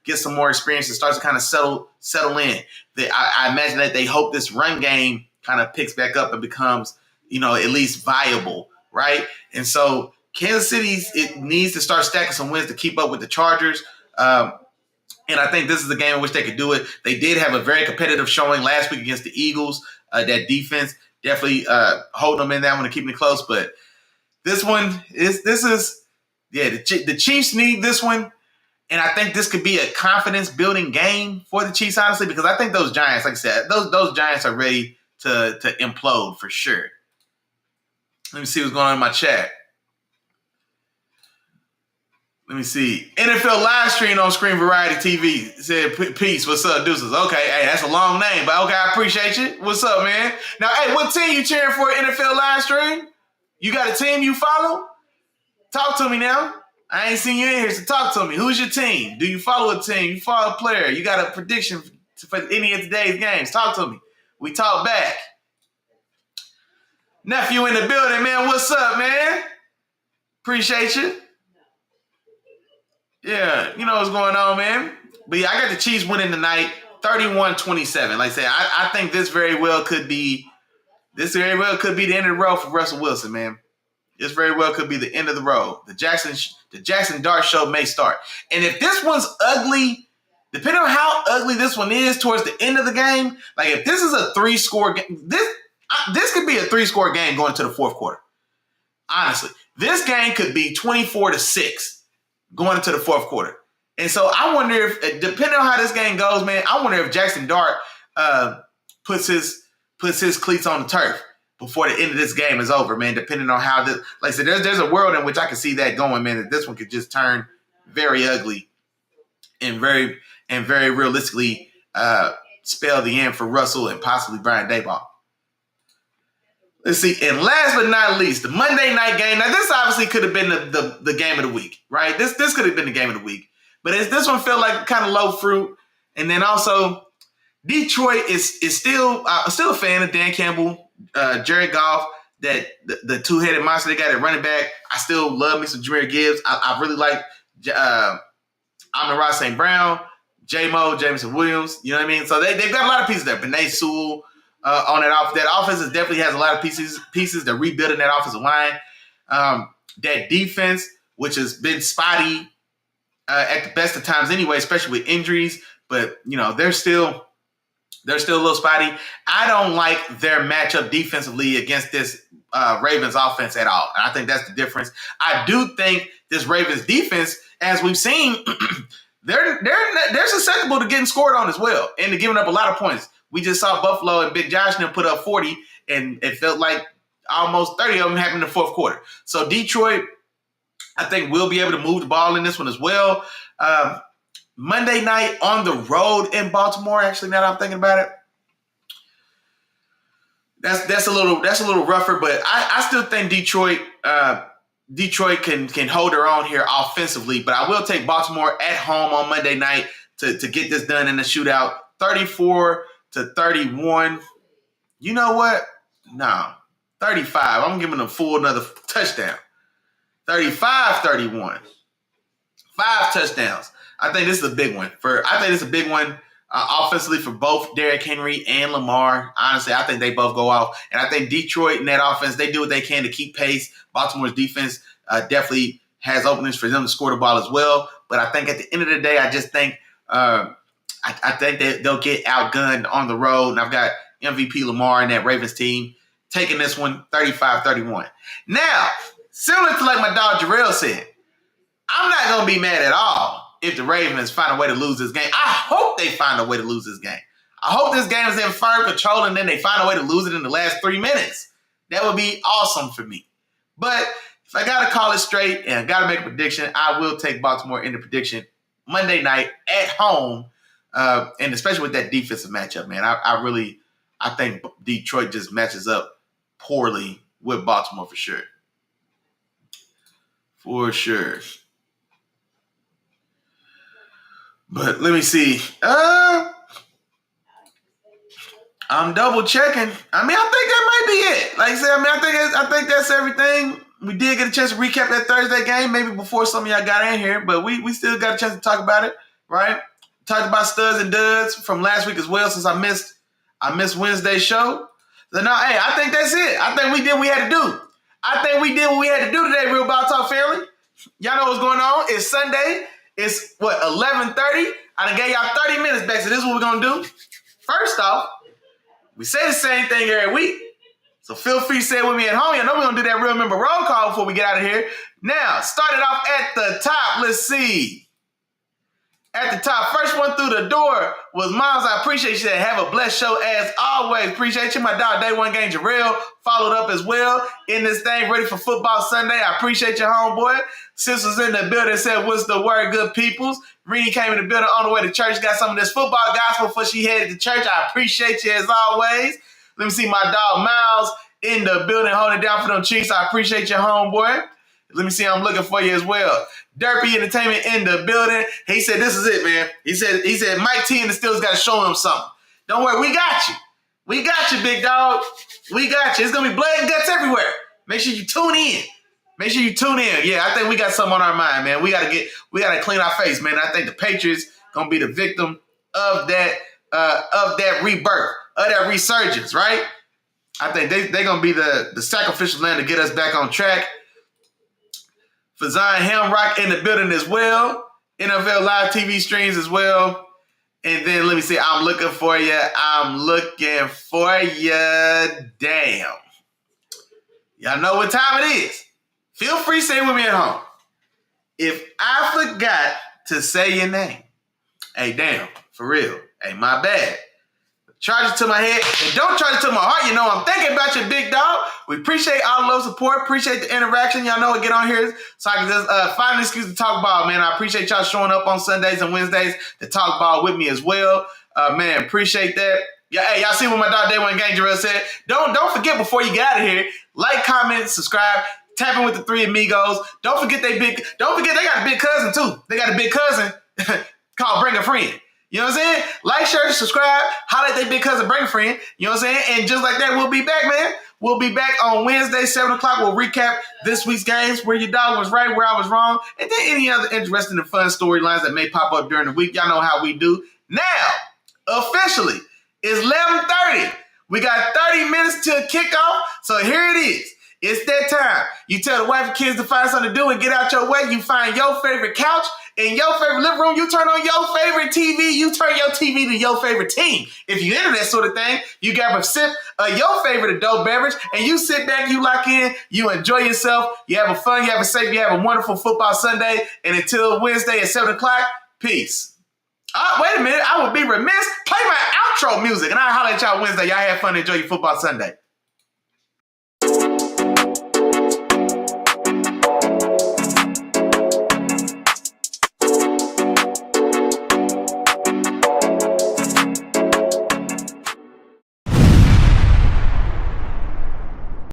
gets some more experience and starts to kind of settle in. I imagine that they hope this run game kind of picks back up and becomes, at least viable, right? And so Kansas City, it needs to start stacking some wins to keep up with the Chargers. And I think this is the game in which they could do it. They did have a very competitive showing last week against the Eagles. That defense definitely holding them in that one and keeping it close. But this one the Chiefs need this one. And I think this could be a confidence-building game for the Chiefs, honestly, because I think those Giants, like I said, those Giants are ready to implode for sure. Let me see what's going on in my chat. Let me see. NFL live stream on Screen Variety TV. It said, peace, what's up, deuces? Okay, hey, that's a long name, but okay, I appreciate you. What's up, man? Now, hey, what team you cheering for NFL live stream? You got a team you follow? Talk to me now. I ain't seen you in here, so talk to me. Who's your team? Do you follow a team? You follow a player? You got a prediction for any of today's games? Talk to me. We talk back. Nephew in the building, man. What's up, man? Appreciate you. Yeah, you know what's going on, man. But yeah, I got the Chiefs winning tonight, 31-27. Like I said, I think this very well could be the end of the road for Russell Wilson, man. This very well could be the end of the road. The Jackson Dart show may start. And if this one's ugly, depending on how ugly this one is towards the end of the game, like if this is a 3-score game, this could be a 3-score game going to the fourth quarter. Honestly, this game could be 24-6 going into the fourth quarter. And so I wonder if, depending on how this game goes, man, I wonder if Jackson Dart puts his cleats on the turf before the end of this game is over, man, depending on how this, like I said, there's a world in which I can see that going, man, that this one could just turn very ugly and very realistically spell the end for Russell and possibly Brian Daboll. Let's see. And last but not least, the Monday night game. Now, this obviously could have been the game of the week, right? This could have been the game of the week. But this one felt like kind of low fruit. And then also, Detroit is still a fan of Dan Campbell, Jared Goff, that the two-headed monster they got at running back. I still love me some Jahmyr Gibbs. I really like Amon-Ra St. Brown, J-Mo, Jameson Williams. You know what I mean? So they've got a lot of pieces there. Bené Sewell. On that offense. That offense definitely has a lot of pieces. They're rebuilding that offensive line. That defense, which has been spotty at the best of times anyway, especially with injuries. But, you know, they're still a little spotty. I don't like their matchup defensively against this Ravens offense at all. And I think that's the difference. I do think this Ravens defense, as we've seen, they're susceptible to getting scored on as well and to giving up a lot of points. We just saw Buffalo and Big Josh and them put up 40, and it felt like almost 30 of them happened in the fourth quarter. So Detroit, I think, will be able to move the ball in this one as well. Monday night on the road in Baltimore, actually, now that I'm thinking about it, that's a little rougher, but I still think Detroit can hold their own here offensively. But I will take Baltimore at home on Monday night to get this done in the shootout, 34-31. You know what? No, 35. I'm giving them full another touchdown. 35-31. 5 touchdowns. I think this is a big one. Offensively for both Derrick Henry and Lamar. Honestly, I think they both go off. And I think Detroit and that offense, they do what they can to keep pace. Baltimore's defense definitely has openings for them to score the ball as well. But I think at the end of the day, I just think I think they'll get outgunned on the road. And I've got MVP Lamar and that Ravens team taking this one 35-31. Now, similar to like my dog Jarrell said, I'm not going to be mad at all if the Ravens find a way to lose this game. I hope they find a way to lose this game. I hope this game is in firm control and then they find a way to lose it in the last 3 minutes. That would be awesome for me. But if I got to call it straight and I got to make a prediction, I will take Baltimore in the prediction Monday night at home, and especially with that defensive matchup, man. I think Detroit just matches up poorly with Baltimore for sure. For sure. But let me see. I'm double checking. I mean, I think that might be it. Like I said, I think that's everything. We did get a chance to recap that Thursday game, maybe before some of y'all got in here, but we still got a chance to talk about it, right? Talked about studs and duds from last week as well, since I missed Wednesday's show. So no, hey, I think that's it. I think we did what we had to do. I think we did what we had to do today, Real Ball Talk family. Y'all know what's going on. It's Sunday. It's, 11:30? I done gave y'all 30 minutes back, so this is what we're going to do. First off, we say the same thing every week, so feel free to say it with me at home. I know we're going to do that real member roll call before we get out of here. Now, started off at the top. Let's see. At the top, first one through the door was Miles. I appreciate you. Have a blessed show as always. Appreciate you. My dog, Day One Game Jarrell, followed up as well in this thing, ready for football Sunday. I appreciate your homeboy. Sis was in the building, said, what's the word, good peoples? Reedy came in the building on the way to church, got some of this football gospel before she headed to church. I appreciate you as always. Let me see my dog, Miles, in the building, holding it down for them Chiefs. I appreciate your homeboy. Let me see, I'm looking for you as well. Derpy Entertainment in the building. He said, this is it, man. He said, Mike T and the Steelers got to show him something. Don't worry, we got you. We got you, big dog. We got you. It's going to be blood and guts everywhere. Make sure you tune in. Make sure you tune in. Yeah, I think we got something on our mind, man. We gotta clean our face, man. I think the Patriots gonna be the victim of that rebirth, of that resurgence, right? I think they're gonna be the sacrificial lamb to get us back on track. For Zion Hamrock in the building as well. NFL live TV streams as well. And then let me see. I'm looking for you. Damn. Y'all know what time it is. Feel free to say it with me at home. If I forgot to say your name, hey, damn, for real. Hey, my bad. Charge it to my head and don't charge it to my heart. You know I'm thinking about you, big dog. We appreciate all the love, support. Appreciate the interaction. Y'all know I get on here so I can just find an excuse to talk ball, man. I appreciate y'all showing up on Sundays and Wednesdays to talk ball with me as well. Man, appreciate that. Yeah, hey, y'all see what my dog Day One Gang Jarrell said? Don't forget before you get out of here, like, comment, subscribe, tap in with the three amigos. Don't forget they got a big cousin too. They got a big cousin called Bring a Friend. You know what I'm saying? Like, share, subscribe, holler at their big cousin, bring a friend. You know what I'm saying? And just like that, we'll be back, man. We'll be back on Wednesday, 7 o'clock. We'll recap this week's games, where your dog was right, where I was wrong, and then any other interesting and fun storylines that may pop up during the week. Y'all know how we do. Now, officially, it's 11:30. We got 30 minutes to kick off, so here it is. It's that time. You tell the wife and kids to find something to do and get out your way. You find your favorite couch in your favorite living room. You turn on your favorite TV. You turn your TV to your favorite team. If you into that sort of thing, you grab a sip of your favorite adult beverage and you sit back, you lock in, you enjoy yourself, you have a fun, you have a safe, you have a wonderful football Sunday. And until Wednesday at 7 o'clock, peace. Wait a minute. I would be remiss. Play my outro music and I'll holler at y'all Wednesday. Y'all have fun. Enjoy your football Sunday.